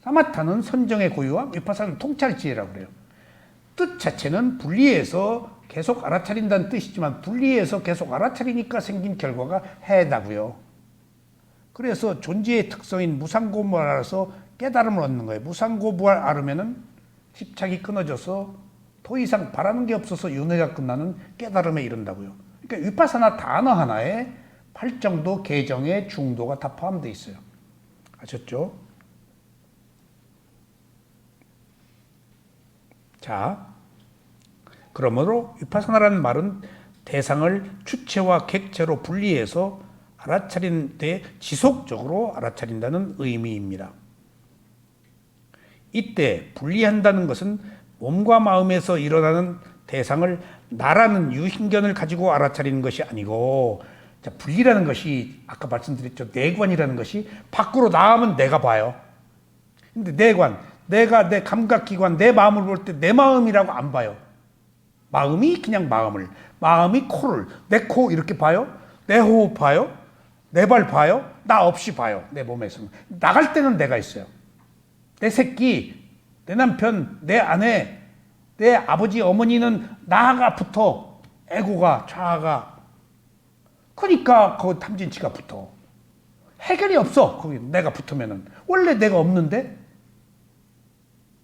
사마타는 선정의 고유와 위파사나는 통찰지혜라고 그래요. 뜻 자체는 분리해서 계속 알아차린다는 뜻이지만, 분리해서 계속 알아차리니까 생긴 결과가 해다고요. 그래서 존재의 특성인 무상고무를 알아서 깨달음을 얻는 거예요. 무상고무를 알으면은 집착이 끊어져서 더 이상 바라는 게 없어서 윤회가 끝나는 깨달음에 이른다고요. 그러니까 위파사나 단어 하나에 8정도 개정의 중도가 다 포함되어 있어요. 아셨죠? 자, 그러므로 위파사나라는 말은 대상을 주체와 객체로 분리해서 알아차리는 데 지속적으로 알아차린다는 의미입니다. 이때 분리한다는 것은 몸과 마음에서 일어나는 대상을 나라는 유신견을 가지고 알아차리는 것이 아니고, 자, 분리라는 것이 아까 말씀드렸죠. 내관이라는 것이 밖으로 나가면 내가 봐요. 근데 내관, 내가 내 감각기관, 내 마음을 볼 때 내 마음이라고 안 봐요. 마음이 그냥 마음이 코를, 내 코 이렇게 봐요. 내 호흡 봐요. 내 발 봐요. 나 없이 봐요. 내 몸에서. 나갈 때는 내가 있어요. 내 새끼, 내 남편, 내 아내, 내 아버지, 어머니는 나가 붙어. 에고가, 자아가. 그러니까 그 탐진치가 붙어. 해결이 없어. 거기 내가 붙으면은. 원래 내가 없는데?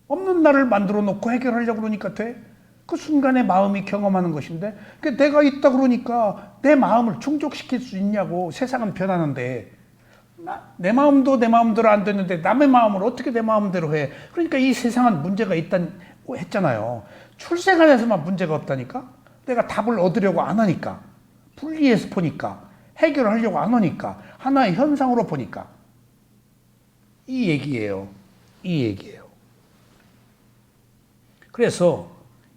없는 나를 만들어 놓고 해결하려고 그러니까 돼? 그 순간에 마음이 경험하는 것인데, 내가 있다 그러니까 내 마음을 충족시킬 수 있냐고. 세상은 변하는데. 내 마음도 내 마음대로 안 되는데 남의 마음을 어떻게 내 마음대로 해. 그러니까 이 세상은 문제가 있다고 했잖아요. 출생안에서만 문제가 없다니까. 내가 답을 얻으려고 안 하니까, 분리해서 보니까, 해결하려고 안 하니까, 하나의 현상으로 보니까. 이 얘기예요. 그래서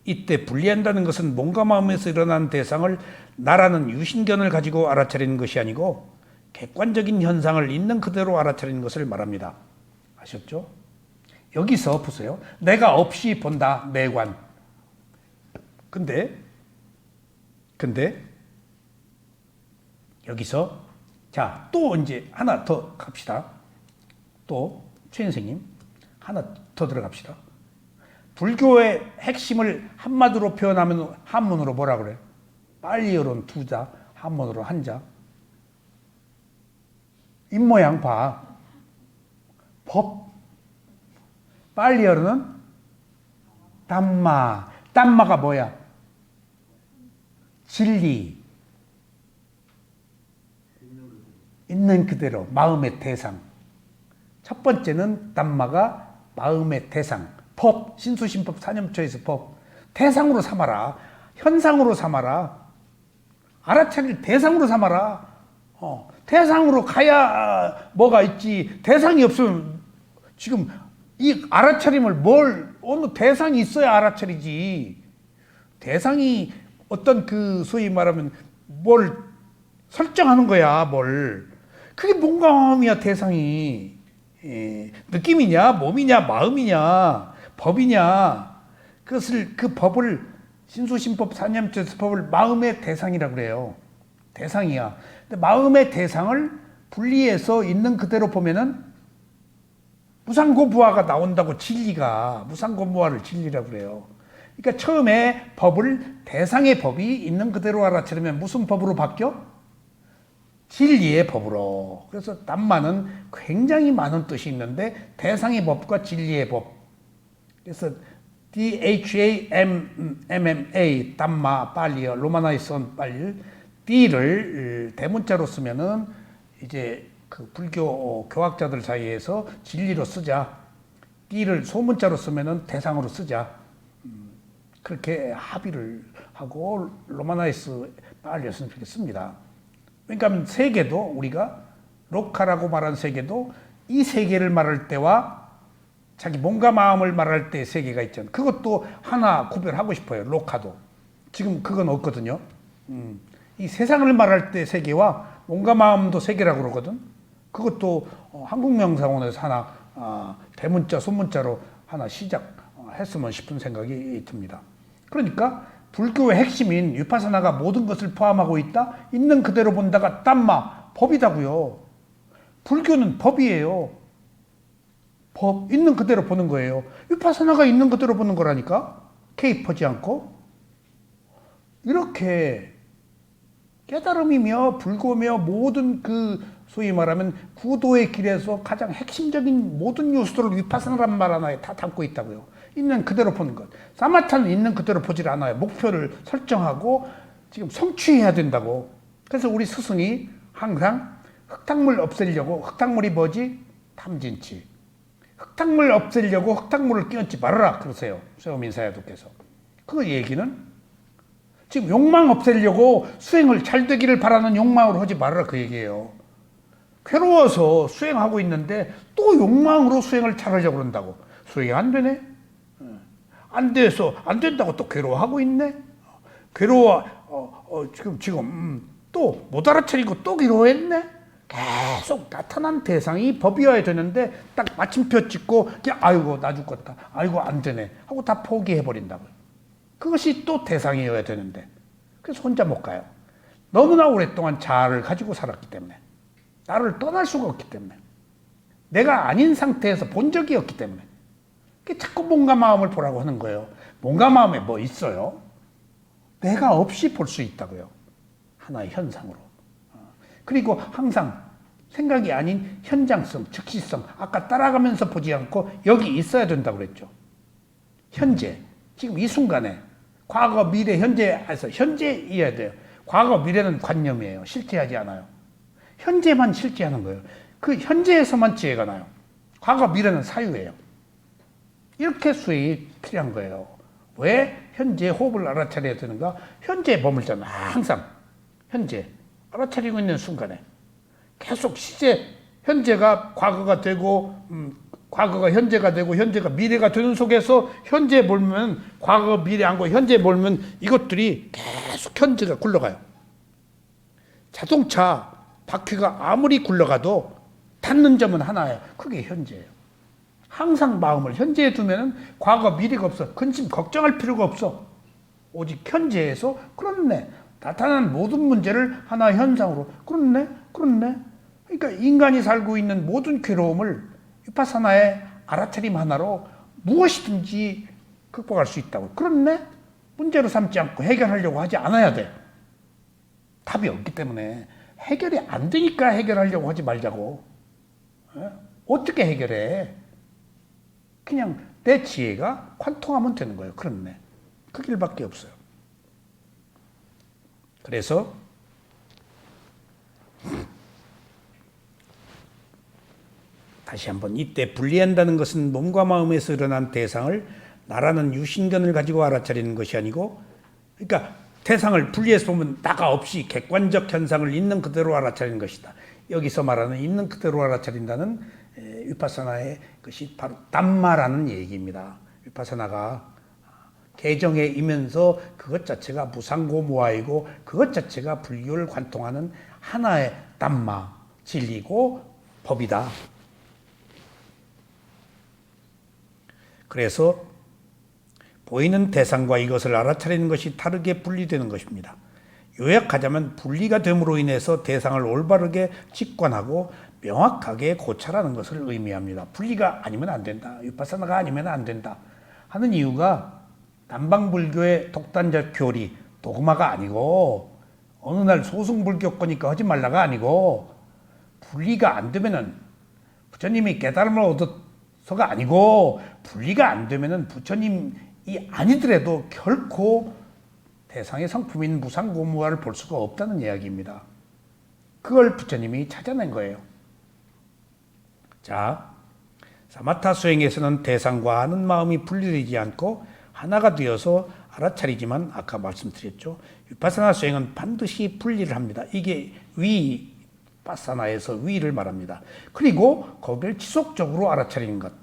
이때 분리한다는 것은 몸과 마음에서 일어나는 대상을 나라는 유신견을 가지고 알아차리는 것이 아니고 객관적인 현상을 있는 그대로 알아차리는 것을 말합니다. 아셨죠? 여기서 보세요. 내가 없이 본다. 내관. 근데 여기서 자, 또 이제 하나 더 갑시다. 또 최 선생님 하나 더 들어갑시다. 불교의 핵심을 한마디로 표현하면 한문으로 뭐라 그래요? 빨리어론 두자, 한문으로 한자. 입모양 봐. 법. 빨리어론은 담마. 담마가 뭐야? 진리. 있는 그대로, 마음의 대상. 첫 번째는 담마가 마음의 대상. 법, 신수신법, 사념초에서 법. 대상으로 삼아라. 현상으로 삼아라. 알아차릴 대상으로 삼아라. 대상으로 가야 뭐가 있지. 대상이 없으면 지금 이 알아차림을 어느 대상이 있어야 알아차리지. 대상이 어떤 그 소위 말하면 뭘 설정하는 거야, 뭘. 그게 뭔가 마음이야, 대상이. 느낌이냐, 몸이냐, 마음이냐, 법이냐. 그 법을 신수신법, 사념처에서 법을 마음의 대상이라고 그래요. 대상이야. 근데 마음의 대상을 분리해서 있는 그대로 보면은 무상고부화가 나온다고. 진리가 무상고부화를 진리라고 그래요. 그러니까 처음에 법을, 대상의 법이 있는 그대로 알아차리면 무슨 법으로 바뀌어? 진리의 법으로. 그래서 담마는 굉장히 많은 뜻이 있는데 대상의 법과 진리의 법. 그래서 DHAMMA 담마 빨리어 로마나이스한 빨리 D를 대문자로 쓰면은 이제 그 불교 교학자들 사이에서 진리로 쓰자. D를 소문자로 쓰면은 대상으로 쓰자. 그렇게 합의를 하고 로마나이스 빨리어서는 그렇게 씁니다. 그러니까 세계도 우리가 로카라고 말한 세계도 이 세계를 말할 때와 자기 몸과 마음을 말할 때 세계가 있잖아요. 그것도 하나 구별하고 싶어요. 로카도. 지금 그건 없거든요. 이 세상을 말할 때 세계와 몸과 마음도 세계라고 그러거든. 그것도 한국명상원에서 하나 대문자 소문자로 하나 시작했으면 싶은 생각이 듭니다. 그러니까 불교의 핵심인 위파사나가 모든 것을 포함하고 있다. 있는 그대로 본다가 담마, 법이다고요. 불교는 법이에요. 법, 있는 그대로 보는 거예요. 위파사나가 있는 그대로 보는 거라니까. 개입하지 않고. 이렇게 깨달음이며 불교며 모든 그 소위 말하면 구도의 길에서 가장 핵심적인 모든 요소들을 위파사나란 말 하나에 다 담고 있다고요. 있는 그대로 보는 것. 사마타는 있는 그대로 보질 않아요. 목표를 설정하고 지금 성취해야 된다고. 그래서 우리 스승이 항상 흙탕물 없애려고, 흙탕물이 뭐지? 탐진치. 흙탕물 없애려고 흙탕물을 끼얹지 말아라 그러세요. 세오민사야도께서. 그 얘기는 지금 욕망 없애려고 수행을 잘 되기를 바라는 욕망으로 하지 말아라 그 얘기예요. 괴로워서 수행하고 있는데 또 욕망으로 수행을 잘하려고 그런다고. 수행이 안 되네? 안 돼서 안 된다고 또 괴로워하고 있네. 괴로워 지금 또 못 알아차리고 또 괴로워했네. 계속 나타난 대상이 법이어야 되는데 딱 마침표 찍고 그냥 아이고 나 죽겠다. 아이고 안 되네 하고 다 포기해 버린다고요. 그것이 또 대상이어야 되는데 그래서 혼자 못 가요. 너무나 오랫동안 자아를 가지고 살았기 때문에 나를 떠날 수가 없기 때문에 내가 아닌 상태에서 본 적이 없기 때문에 자꾸 몸과 마음을 보라고 하는 거예요. 몸과 마음에 뭐 있어요? 내가 없이 볼 수 있다고요. 하나의 현상으로. 그리고 항상 생각이 아닌 현장성, 즉시성. 아까 따라가면서 보지 않고 여기 있어야 된다고 그랬죠. 현재, 지금 이 순간에 과거, 미래, 현재에서 현재이어야 돼요. 과거, 미래는 관념이에요. 실제하지 않아요. 현재만 실제하는 거예요. 그 현재에서만 지혜가 나요. 과거, 미래는 사유예요. 이렇게 수행이 필요한 거예요. 왜 현재 호흡을 알아차려야 되는가? 현재에 머물잖아. 항상 현재 알아차리고 있는 순간에 계속 시제 현재가 과거가 되고 과거가 현재가 되고 현재가 미래가 되는 속에서 현재에 몰면 과거 미래 안고 현재에 몰면 이것들이 계속 현재가 굴러가요. 자동차 바퀴가 아무리 굴러가도 닿는 점은 하나예요. 그게 현재예요. 항상 마음을 현재에 두면은 과거 미래가 없어. 근심 걱정할 필요가 없어. 오직 현재에서 그렇네. 나타난 모든 문제를 하나의 현상으로 그렇네. 그러니까 인간이 살고 있는 모든 괴로움을 위파사나의 알아차림 하나로 무엇이든지 극복할 수 있다고. 그렇네. 문제로 삼지 않고 해결하려고 하지 않아야 돼. 답이 없기 때문에 해결이 안 되니까 해결하려고 하지 말자고. 어떻게 해결해? 그냥 내 지혜가 관통하면 되는 거예요. 그렇네. 그 길밖에 없어요. 그래서 다시 한번 이때 분리한다는 것은 몸과 마음에서 일어난 대상을 나라는 유신견을 가지고 알아차리는 것이 아니고, 그러니까 대상을 분리해서 보면 나가 없이 객관적 현상을 있는 그대로 알아차리는 것이다. 여기서 말하는 있는 그대로 알아차린다는 위파사나의 것이 바로 담마라는 얘기입니다. 위파사나가 개정에 이면서 그것 자체가 무상고무아이고 그것 자체가 불교를 관통하는 하나의 담마, 진리고 법이다. 그래서 보이는 대상과 이것을 알아차리는 것이 다르게 분리되는 것입니다. 요약하자면 분리가 됨으로 인해서 대상을 올바르게 직관하고 명확하게 고찰하는 것을 의미합니다. 분리가 아니면 안 된다. 위파사나가 아니면 안 된다. 하는 이유가 남방불교의 독단적 교리, 도그마가 아니고 어느 날 소승불교거니까 하지 말라가 아니고 분리가 안 되면은 부처님이 깨달음을 얻어서가 아니고 분리가 안 되면은 부처님이 아니더라도 결코 대상의 성품인 무상고무화를 볼 수가 없다는 이야기입니다. 그걸 부처님이 찾아낸 거예요. 자, 사마타 수행에서는 대상과 아는 마음이 분리되지 않고 하나가 되어서 알아차리지만 아까 말씀드렸죠. 위파사나 수행은 반드시 분리를 합니다. 이게 위파사나에서 위를 말합니다. 그리고 거기를 지속적으로 알아차리는 것.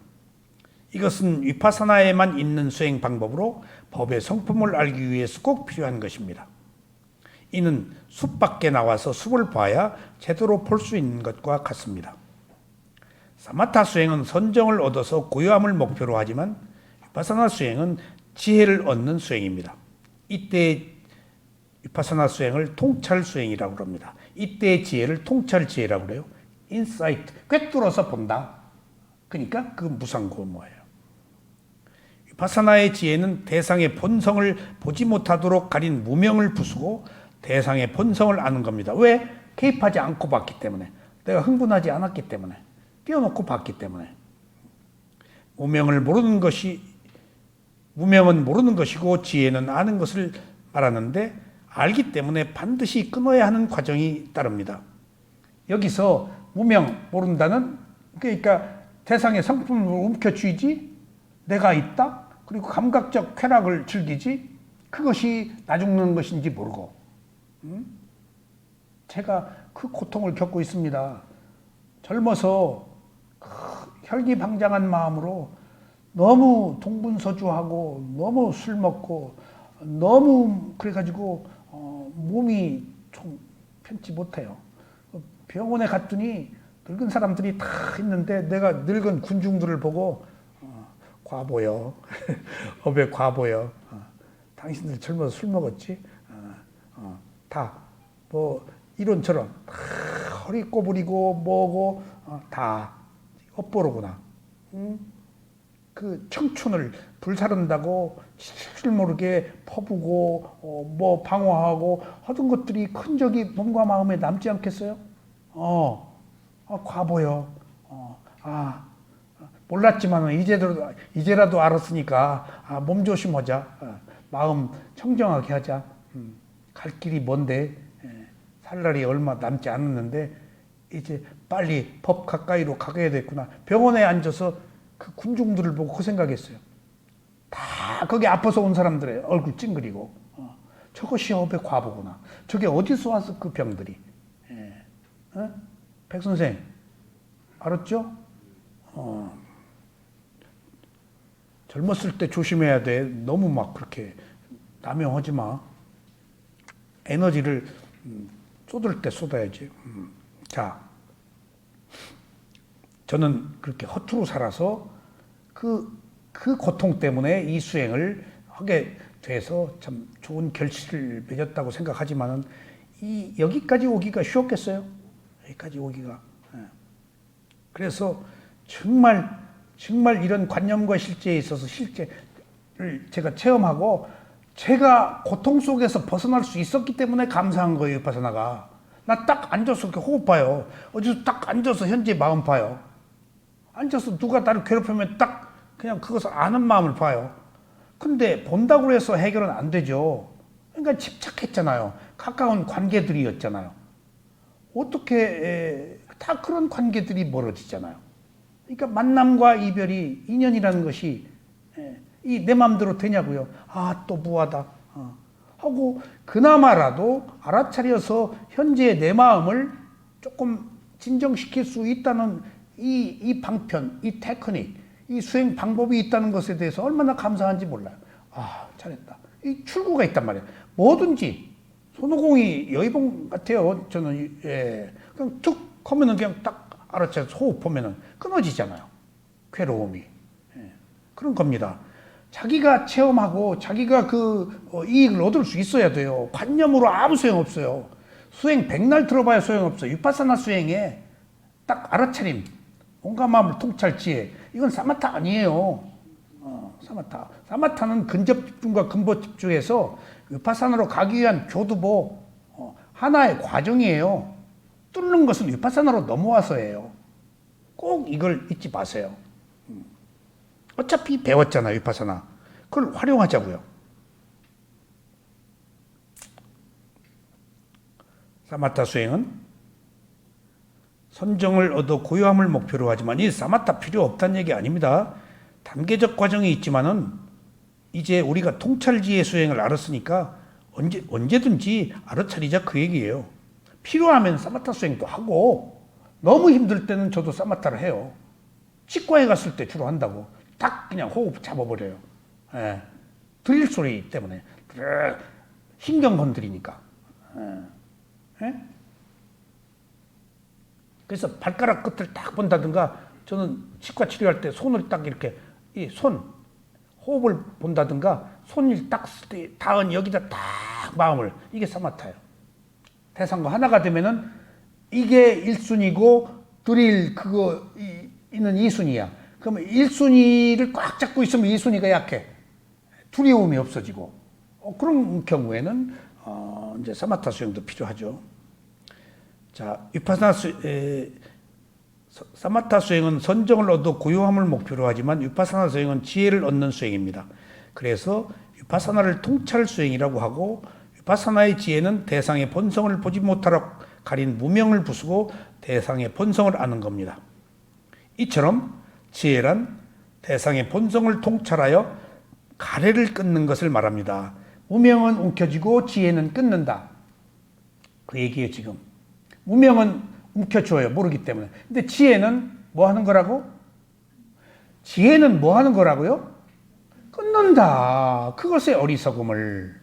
이것은 위파사나에만 있는 수행 방법으로 법의 성품을 알기 위해서 꼭 필요한 것입니다. 이는 숲 밖에 나와서 숲을 봐야 제대로 볼 수 있는 것과 같습니다. 사마타 수행은 선정을 얻어서 고요함을 목표로 하지만 위파사나 수행은 지혜를 얻는 수행입니다. 이때 위파사나 수행을 통찰 수행이라고 합니다. 이때의 지혜를 통찰 지혜라고 그래요. 인사이트, 꿰뚫어서 본다. 그러니까 그 무상고무예요. 위파사나의 지혜는 대상의 본성을 보지 못하도록 가린 무명을 부수고 대상의 본성을 아는 겁니다. 왜? 개입하지 않고 봤기 때문에. 내가 흥분하지 않았기 때문에. 띄워놓고 봤기 때문에. 무명은 모르는 것이고 지혜는 아는 것을 말하는데 알기 때문에 반드시 끊어야 하는 과정이 따릅니다. 여기서 무명, 모른다는 그러니까 대상의 성품을 움켜쥐지 내가 있다? 그리고 감각적 쾌락을 즐기지? 그것이 나 죽는 것인지 모르고 제가 그 고통을 겪고 있습니다. 젊어서 혈기방장한 마음으로 너무 동분서주하고 너무 술 먹고 너무 그래가지고 몸이 좀 편치 못해요. 병원에 갔더니 늙은 사람들이 다 있는데 내가 늙은 군중들을 보고 과보여. 어배 과보여. 당신들 젊어서 술 먹었지? 다 뭐 이론처럼 허리 꼬부리고 뭐고 다 업보로구나. 그 청춘을 불사른다고 실 모르게 퍼부고 뭐 방어하고 하던 것들이 큰 적이 몸과 마음에 남지 않겠어요? 과보여. 몰랐지만 이제라도 알았으니까 몸 조심하자. 마음 청정하게 하자. 갈 길이 먼데 살 날이 얼마 남지 않았는데 이제 빨리 법 가까이로 가야 됐구나. 병원에 앉아서 그 군중들을 보고 그 생각했어요. 다 거기 아파서 온 사람들의 얼굴 찡그리고 저것이 업의 과보구나. 저게 어디서 와서 그 병들이. 백 선생 알았죠? 젊었을 때 조심해야 돼. 너무 막 그렇게 남용하지 마. 에너지를 쏟을 때 쏟아야지. 자, 저는 그렇게 허투루 살아서 그 고통 때문에 이 수행을 하게 돼서 참 좋은 결실을 맺었다고 생각하지만은 여기까지 오기가 쉬웠겠어요? 여기까지 오기가. 그래서 정말 이런 관념과 실제에 있어서 실제를 제가 체험하고 제가 고통 속에서 벗어날 수 있었기 때문에 감사한 거예요. 위파사나가. 나 딱 앉아서 이렇게 호흡 봐요. 어디서 딱 앉아서 현재 마음 봐요. 앉아서 누가 나를 괴롭히면 딱 그냥 그것을 아는 마음을 봐요. 근데 본다고 해서 해결은 안 되죠. 그러니까 집착했잖아요. 가까운 관계들이었잖아요. 어떻게 다 그런 관계들이 멀어지잖아요. 그러니까 만남과 이별이 인연이라는 것이 이 내 마음대로 되냐고요. 또 무하다 하고 그나마라도 알아차려서 현재의 내 마음을 조금 진정시킬 수 있다는 이 방편, 이 테크닉, 이 수행 방법이 있다는 것에 대해서 얼마나 감사한지 몰라요. 잘했다. 이 출구가 있단 말이에요. 뭐든지 손오공이 여의봉 같아요. 저는 그냥 툭 하면은 그냥 딱 알아차려서 호흡하면은 끊어지잖아요. 괴로움이. 그런 겁니다. 자기가 체험하고 자기가 이익을 얻을 수 있어야 돼요. 관념으로 아무 소용없어요. 수행 백날 들어봐야 소용없어요. 위파사나 수행에 딱 알아차림, 온갖 마음을 통찰 지혜. 이건 사마타 아니에요. 사마타는 근접 집중과 근본 집중해서 위파사나로 가기 위한 교두보, 하나의 과정이에요. 뚫는 것은 위파사나로 넘어와서예요. 꼭 이걸 잊지 마세요. 어차피 배웠잖아요, 위파사나. 그걸 활용하자고요. 사마타 수행은 선정을 얻어 고요함을 목표로 하지만 이 사마타 필요 없다는 얘기 아닙니다. 단계적 과정이 있지만은 이제 우리가 통찰지혜 수행을 알았으니까 언제든지 알아차리자 그 얘기예요. 필요하면 사마타 수행도 하고 너무 힘들 때는 저도 사마타를 해요. 치과에 갔을 때 주로 한다고. 딱 그냥 호흡 잡아버려요. 예. 드릴 소리 때문에 신경 건드리니까. 예? 그래서 발가락 끝을 딱 본다든가 저는 치과 치료할 때 손을 딱 이렇게 이 손 호흡을 본다든가 손을 딱 닿은 여기다 딱 마음을 이게 사마타예요. 대상과 하나가 되면은 이게 1순위고 드릴 그거 있는 2순위야. 그러면 1순위를 꽉 잡고 있으면 2순위가 약해. 두려움이 없어지고 그런 경우에는 이제 사마타 수행도 필요하죠. 자, 사마타 수행은 선정을 얻어 고요함을 목표로 하지만 위파사나 수행은 지혜를 얻는 수행입니다. 그래서 위파사나를 통찰 수행이라고 하고 위파사나의 지혜는 대상의 본성을 보지 못하도록 가린 무명을 부수고 대상의 본성을 아는 겁니다. 이처럼 지혜란 대상의 본성을 통찰하여 가래를 끊는 것을 말합니다. 무명은 움켜쥐고 지혜는 끊는다. 그 얘기예요, 지금. 무명은 움켜쥐어요, 모르기 때문에. 근데 지혜는 뭐 하는 거라고? 지혜는 뭐 하는 거라고요? 끊는다. 그것의 어리석음을.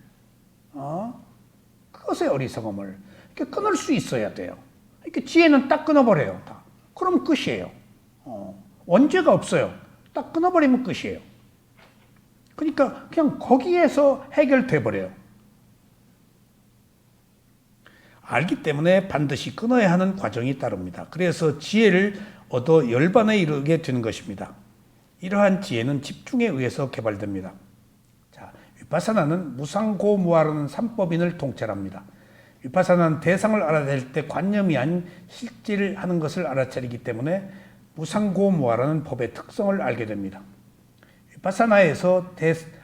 그것의 어리석음을. 이렇게 끊을 수 있어야 돼요. 이렇게 지혜는 딱 끊어버려요, 다. 그럼 끝이에요. 원죄가 없어요. 딱 끊어버리면 끝이에요. 그러니까 그냥 거기에서 해결돼 버려요. 알기 때문에 반드시 끊어야 하는 과정이 따릅니다. 그래서 지혜를 얻어 열반에 이르게 되는 것입니다. 이러한 지혜는 집중에 의해서 개발됩니다. 자, 위파사나는 무상고무아라는 삼법인을 통찰합니다. 위파사나는 대상을 알아낼 때 관념이 아닌 실제를 하는 것을 알아차리기 때문에 무상고무아라는 법의 특성을 알게 됩니다. 위파사나에서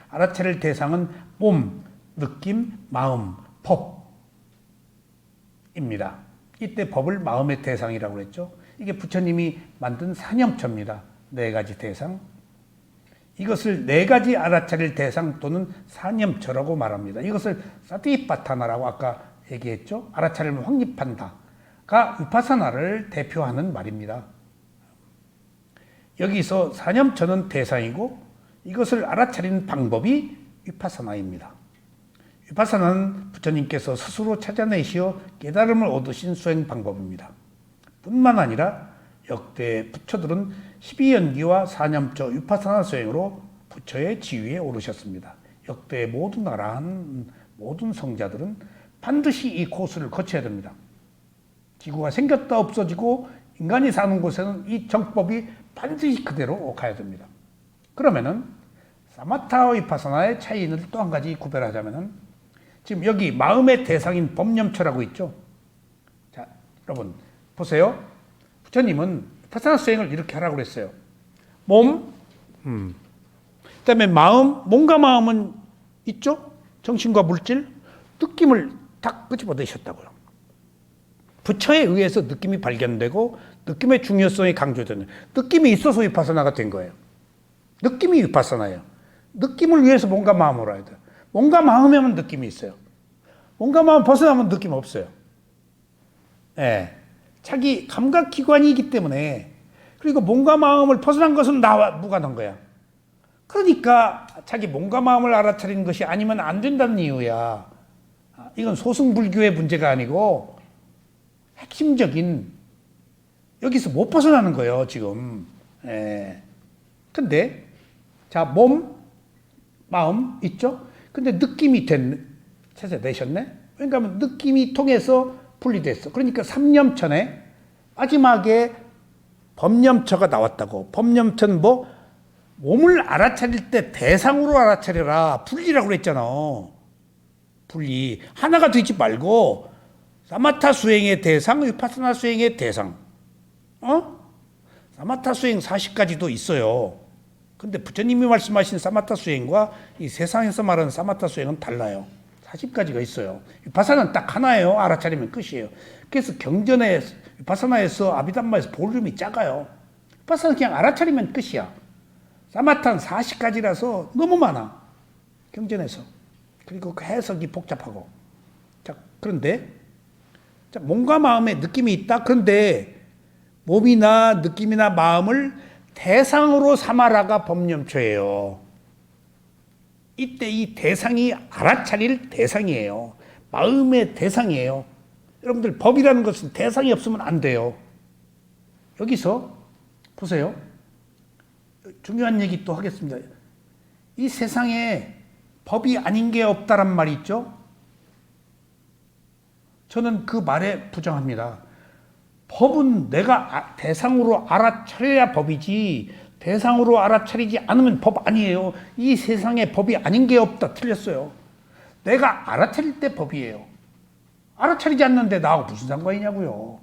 알아차릴 대상은 몸, 느낌, 마음, 법입니다. 이때 법을 마음의 대상이라고 했죠. 이게 부처님이 만든 사념처입니다. 네 가지 대상. 이것을 네 가지 알아차릴 대상 또는 사념처라고 말합니다. 이것을 사티파타나라고 아까 얘기했죠. 알아차림을 확립한다가 위파사나를 대표하는 말입니다. 여기서 사념처는 대상이고 이것을 알아차리는 방법이 위파사나입니다. 위파사나는 부처님께서 스스로 찾아내시어 깨달음을 얻으신 수행 방법입니다. 뿐만 아니라 역대 부처들은 12연기와 사념처 위파사나 수행으로 부처의 지위에 오르셨습니다. 역대 모든 나라한 모든 성자들은 반드시 이 코스를 거쳐야 됩니다. 지구가 생겼다 없어지고 인간이 사는 곳에는 이 정법이 반드시 그대로 가야 됩니다. 그러면은 사마타와 위파사나의 차이를 또 한 가지 구별하자면은 지금 여기 마음의 대상인 법념처라고 있죠. 자, 여러분 보세요. 부처님은 위파사나 수행을 이렇게 하라고 그랬어요. 몸, 그다음에 마음, 몸과 마음은 있죠. 정신과 물질, 느낌을 딱 끄집어내셨다고요. 부처에 의해서 느낌이 발견되고 느낌의 중요성이 강조되는 느낌이 있어서 위파사나가 된 거예요. 느낌이 위파사나예요. 느낌을 위해서 몸과 마음으로 해야 돼요. 몸과 마음이면 느낌이 있어요. 몸과 마음 벗어나면 느낌 없어요. 예. 자기 감각기관이기 때문에 그리고 몸과 마음을 벗어난 것은 나와 무관한 거야. 그러니까 자기 몸과 마음을 알아차리는 것이 아니면 안 된다는 이유야. 이건 소승불교의 문제가 아니고 핵심적인 여기서 못 벗어나는 거예요 지금. 근데 자 몸, 마음 있죠? 근데 느낌이 찾아내셨네? 왜냐하면 느낌이 통해서 분리됐어. 그러니까 삼념천에 마지막에 법념처가 나왔다고. 법념처는 뭐? 몸을 알아차릴 때 대상으로 알아차려라. 분리라고 그랬잖아. 분리. 하나가 되지 말고 사마타 수행의 대상, 위파사나 수행의 대상. 사마타 수행 40가지도 있어요. 근데 부처님이 말씀하신 사마타 수행과 이 세상에서 말하는 사마타 수행은 달라요. 40가지가 있어요. 위파사나는 딱 하나예요. 알아차리면 끝이에요. 그래서 경전에 위파사나에서 아비담마에서 볼륨이 작아요. 위파사나는 그냥 알아차리면 끝이야. 사마타는 40가지라서 너무 많아. 경전에서. 그리고 그 해석이 복잡하고. 자, 그런데 자, 몸과 마음에 느낌이 있다. 그런데 몸이나 느낌이나 마음을 대상으로 삼아라가 법념초예요. 이때 이 대상이 알아차릴 대상이에요. 마음의 대상이에요. 여러분들 법이라는 것은 대상이 없으면 안 돼요. 여기서 보세요. 중요한 얘기 또 하겠습니다. 이 세상에 법이 아닌 게 없다란 말이 있죠. 저는 그 말에 부정합니다. 법은 내가 대상으로 알아차려야 법이지 대상으로 알아차리지 않으면 법 아니에요. 이 세상에 법이 아닌 게 없다. 틀렸어요. 내가 알아차릴 때 법이에요. 알아차리지 않는데 나하고 무슨 상관이냐고요.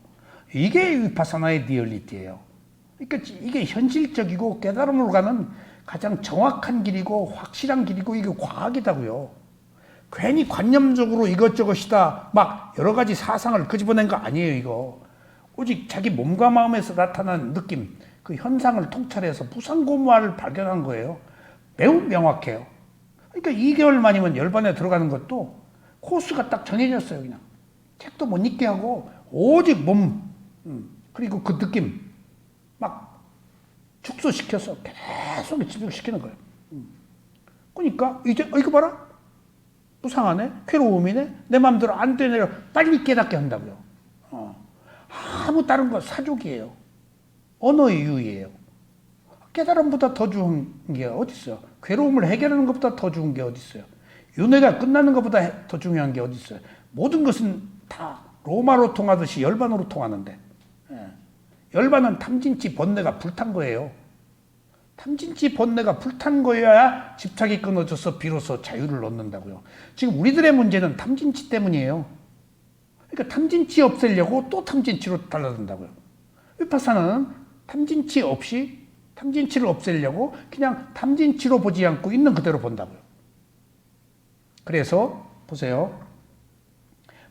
이게 위파사나의 리얼리티예요. 그러니까 이게 현실적이고 깨달음으로 가는 가장 정확한 길이고 확실한 길이고 이게 과학이다고요. 괜히 관념적으로 이것저것이다 막 여러 가지 사상을 끄집어낸 거 아니에요. 이거 오직 자기 몸과 마음에서 나타나는 느낌 그 현상을 통찰해서 무상고무화를 발견한 거예요. 매우 명확해요. 그러니까 2개월 만이면 열반에 들어가는 것도 코스가 딱 정해졌어요. 그냥 책도 못 읽게 하고 오직 몸 그리고 그 느낌 막 축소시켜서 계속 집중시키는 거예요. 그러니까 이제 이거 봐라. 부상하네? 괴로움이네? 내 마음대로 안 되네? 빨리 깨닫게 한다고요. 아무 다른 거 사족이에요. 언어의 유의예요. 깨달음보다 더 좋은 게 어디 있어요? 괴로움을 해결하는 것보다 더 좋은 게 어디 있어요? 윤회가 끝나는 것보다 더 중요한 게 어디 있어요? 모든 것은 다 로마로 통하듯이 열반으로 통하는데 열반은 탐진치 번뇌가 불탄 거예요. 탐진치 번뇌가 불탄 거여야 집착이 끊어져서 비로소 자유를 얻는다고요. 지금 우리들의 문제는 탐진치 때문이에요. 그러니까 탐진치 없애려고 또 탐진치로 달라든다고요. 위파사나는 탐진치 없이 탐진치를 없애려고 그냥 탐진치로 보지 않고 있는 그대로 본다고요. 그래서 보세요.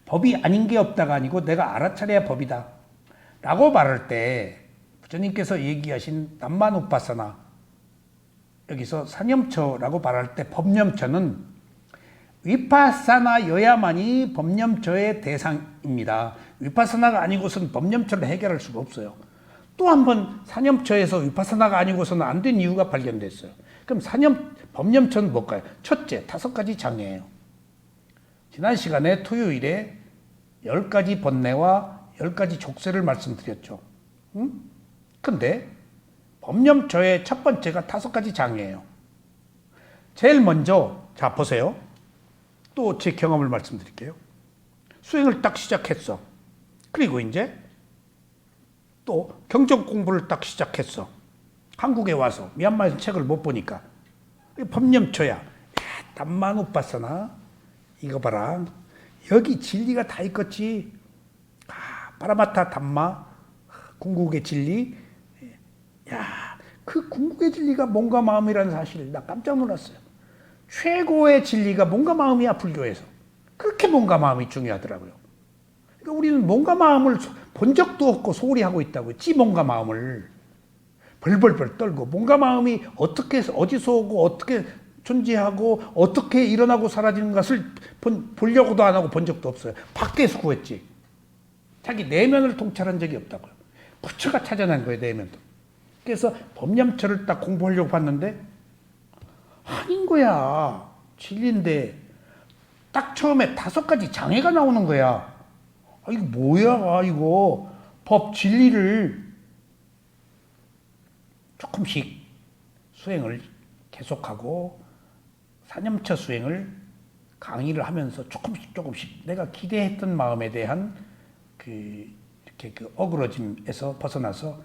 법이 아닌 게 없다가 아니고 내가 알아차려야 법이다 라고 말할 때 부처님께서 얘기하신 남만우파사나 여기서 사념처라고 말할 때 법념처는 위파사나여야만이 법념처의 대상입니다. 위파사나가 아니고서는 법념처를 해결할 수가 없어요. 또 한 번 사념처에서 위파사나가 아니고서는 안 된 이유가 발견됐어요. 그럼 법념처는 뭘까요? 첫째, 5가지 장애예요. 지난 시간에 토요일에 10가지 번뇌와 10가지 족쇄를 말씀드렸죠. 근데 법념처의 첫 번째가 5가지 장애예요. 제일 먼저 자 보세요. 또 제 경험을 말씀드릴게요. 수행을 딱 시작했어. 그리고 이제 또 경전 공부를 딱 시작했어. 한국에 와서 미얀마에서 책을 못 보니까 법념처야. 담마누파사나 이거 봐라. 여기 진리가 다 있겠지. 파라마타 담마 궁극의 진리. 야, 그 궁극의 진리가 몸과 마음이라는 사실 나 깜짝 놀랐어요. 최고의 진리가 몸과 마음이야. 불교에서 그렇게 몸과 마음이 중요하더라고요. 그러니까 우리는 몸과 마음을 본 적도 없고 소홀히 하고 있다고요. 지 몸과 마음을 벌벌벌 떨고 몸과 마음이 어떻게 어디서 오고 어떻게 존재하고 어떻게 일어나고 사라지는 것을 보려고도 안 하고 본 적도 없어요. 밖에서 구했지. 자기 내면을 통찰한 적이 없다고요. 부처가 찾아낸 거예요. 내면도. 그래서 법념처를 딱 공부하려고 봤는데 아닌 거야. 진리인데 딱 처음에 5가지 장애가 나오는 거야. 이거 뭐야 이거. 법 진리를 조금씩 수행을 계속하고 사념처 수행을 강의를 하면서 조금씩 내가 기대했던 마음에 대한 이렇게 어그러짐에서 벗어나서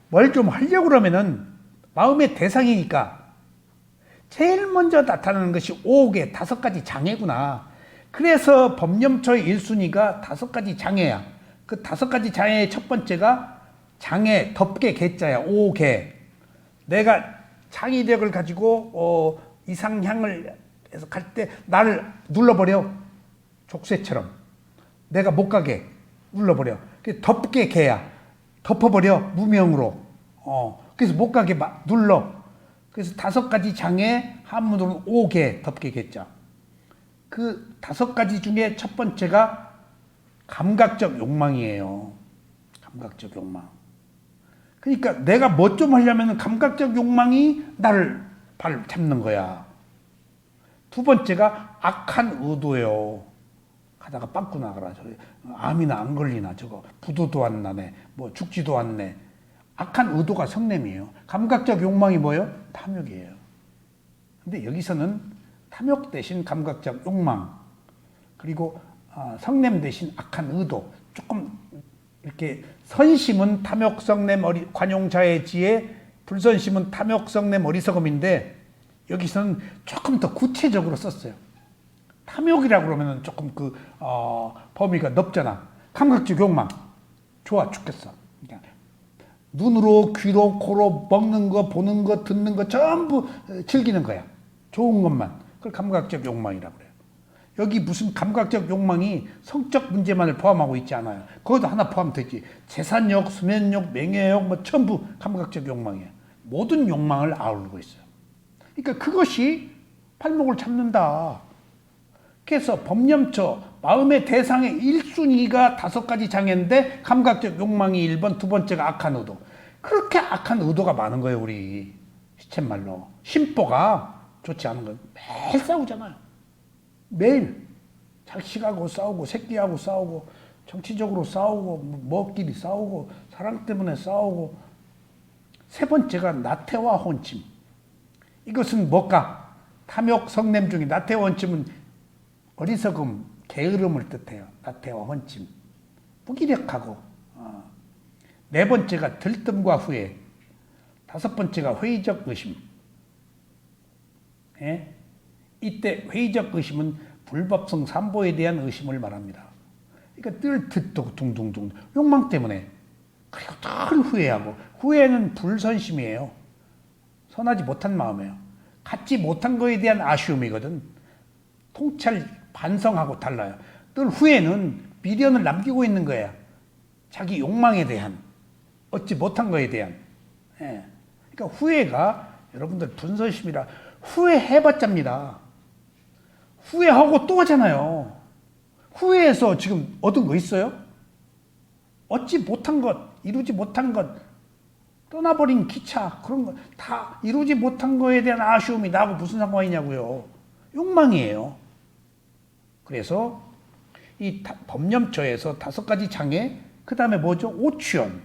뭘 좀 하려고 그러면은 마음의 대상이니까 제일 먼저 나타나는 것이 오옥의 5가지 장애구나. 그래서 법념초의 1순위가 5가지 장애야. 그 5가지 장애의 첫 번째가 장애, 덮개, 개자야. 오개. 내가 창의력을 가지고 이상향을 해서 갈 때 나를 눌러버려. 족쇄처럼. 내가 못 가게 눌러버려. 덮개, 개야. 덮어버려. 무명으로. 그래서 못 가게 눌러. 그래서 5가지 장애, 한문으로는 오개, 덮개, 개자. 그 5가지 중에 첫 번째가 감각적 욕망이에요. 감각적 욕망. 그러니까 내가 뭐 좀 하려면 감각적 욕망이 나를 발 잡는 거야. 두 번째가 악한 의도예요. 가다가 빵꾸 나가라. 암이나 안 걸리나 저거. 부도도 안 나네. 뭐 죽지도 않네. 악한 의도가 성냄이에요. 감각적 욕망이 뭐예요? 탐욕이에요. 근데 여기서는 탐욕 대신 감각적 욕망, 그리고 성냄 대신 악한 의도, 조금 이렇게 선심은 탐욕, 성냄, 관용자의 지혜, 불선심은 탐욕, 성냄, 어리석음인데 여기서는 조금 더 구체적으로 썼어요. 탐욕이라고 그러면 조금 범위가 넓잖아. 감각적 욕망, 좋아 죽겠어. 눈으로, 귀로, 코로 먹는 거, 보는 거, 듣는 거 전부 즐기는 거야. 좋은 것만. 그걸 감각적 욕망이라고 그래요. 여기 무슨 감각적 욕망이 성적 문제만을 포함하고 있지 않아요. 그것도 하나 포함되지. 재산욕, 수면욕, 명예욕 뭐 전부 감각적 욕망이에요. 모든 욕망을 아우르고 있어요. 그러니까 그것이 팔목을 잡는다. 그래서 법념처, 마음의 대상의 1순위가 5가지 장애인데 감각적 욕망이 1번, 두 번째가 악한 의도. 그렇게 악한 의도가 많은 거예요, 우리 시쳇말로. 심보가 좋지 않은 건 매일 싸우잖아요. 매일. 자식하고 싸우고, 새끼하고 싸우고, 정치적으로 싸우고, 뭐끼리 싸우고, 사랑 때문에 싸우고. 세 번째가 나태와 혼침. 이것은 뭘까? 탐욕, 성냄 중에 나태와 혼침은 어리석음, 게으름을 뜻해요. 나태와 혼침. 무기력하고. 네 번째가 들뜸과 후회. 5번째가 회의적 의심. 예? 이때 회의적 의심은 불법성 삼보에 대한 의심을 말합니다. 그러니까 늘 듣고 둥둥둥 욕망 때문에. 그리고 늘 후회하고. 후회는 불선심이에요. 선하지 못한 마음이에요. 갖지 못한 거에 대한 아쉬움이거든. 통찰, 반성하고 달라요. 늘 후회는 미련을 남기고 있는 거야. 자기 욕망에 대한, 얻지 못한 거에 대한. 예. 그러니까 후회가 여러분들 분선심이라 후회해봤자입니다. 후회하고 또 하잖아요. 후회해서 지금 얻은 거 있어요? 얻지 못한 것, 이루지 못한 것, 떠나버린 기차, 그런 거 다 이루지 못한 거에 대한 아쉬움이 나하고 무슨 상관이냐고요. 욕망이에요. 그래서 이 법념처에서 5가지 장애, 그 다음에 뭐죠? 오취원.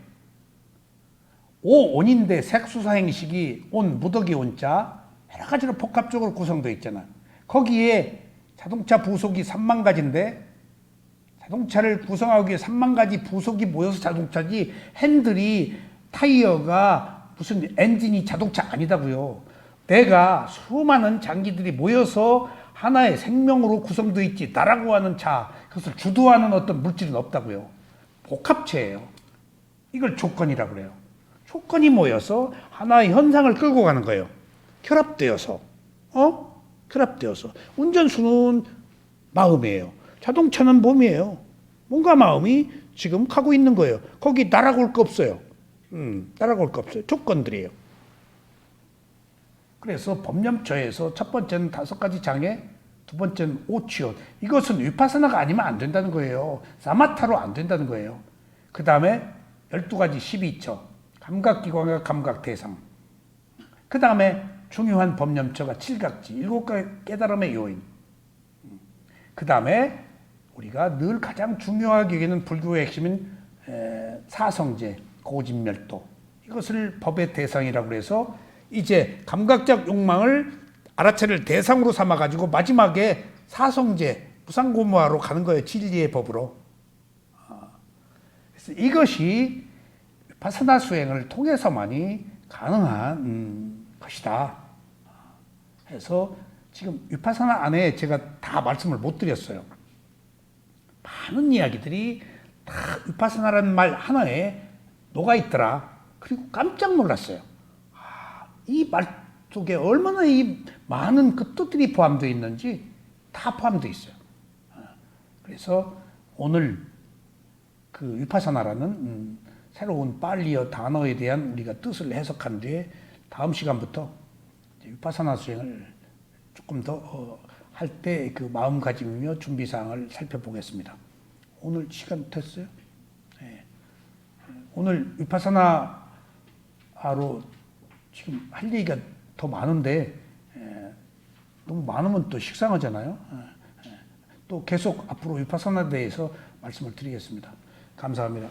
오온인데 색수사행식이 온, 무더기 온자, 여러 가지로 복합적으로 구성되어 있잖아. 거기에 자동차 부속이 3만 가지인데 자동차를 구성하기 위해 3만 가지 부속이 모여서 자동차지 핸들이, 타이어가, 무슨 엔진이 자동차 아니다고요. 내가 수많은 장기들이 모여서 하나의 생명으로 구성되어 있지, 나라고 하는 차, 그것을 주도하는 어떤 물질은 없다고요. 복합체예요. 이걸 조건이라고 그래요. 조건이 모여서 하나의 현상을 끌고 가는 거예요. 결합되어서. 결합되어서. 운전수는 마음이에요. 자동차는 몸이에요. 뭔가 마음이 지금 가고 있는 거예요. 거기 날아올 거 없어요. 날아올 거 없어요. 조건들이에요. 그래서 법념처에서 첫 번째는 5가지 장애, 두 번째는 오취원. 이것은 위파사나가 아니면 안 된다는 거예요. 사마타로 안 된다는 거예요. 그 다음에 12가지 12처, 감각기관과 감각대상. 그 다음에 중요한 법념처가 7각지, 7가지 깨달음의 요인. 그 다음에 우리가 늘 가장 중요하게 여기는 불교의 핵심인 사성제, 고진멸도. 이것을 법의 대상이라고 해서 이제 감각적 욕망을 알아차릴 대상으로 삼아가지고 마지막에 사성제, 무상고무화로 가는 거예요. 진리의 법으로. 그래서 이것이 위파사나 수행을 통해서만이 가능한 것이다. 해서 지금 위파사나 안에 제가 다 말씀을 못 드렸어요. 많은 이야기들이 다 위파사나라는 말 하나에 녹아 있더라. 그리고 깜짝 놀랐어요. 이 말 속에 얼마나 이 많은 그 뜻들이 포함되어 있는지 다 포함되어 있어요. 그래서 오늘 그 위파사나라는 새로운 빨리어 단어에 대한 우리가 뜻을 해석한 뒤에 다음 시간부터 위파사나 수행을 조금 더 할 때 그 마음가짐이며 준비사항을 살펴보겠습니다. 오늘 시간 됐어요? 네. 오늘 위파사나로 지금 할 얘기가 더 많은데 너무 많으면 또 식상하잖아요. 또 계속 앞으로 위파사나에 대해서 말씀을 드리겠습니다. 감사합니다.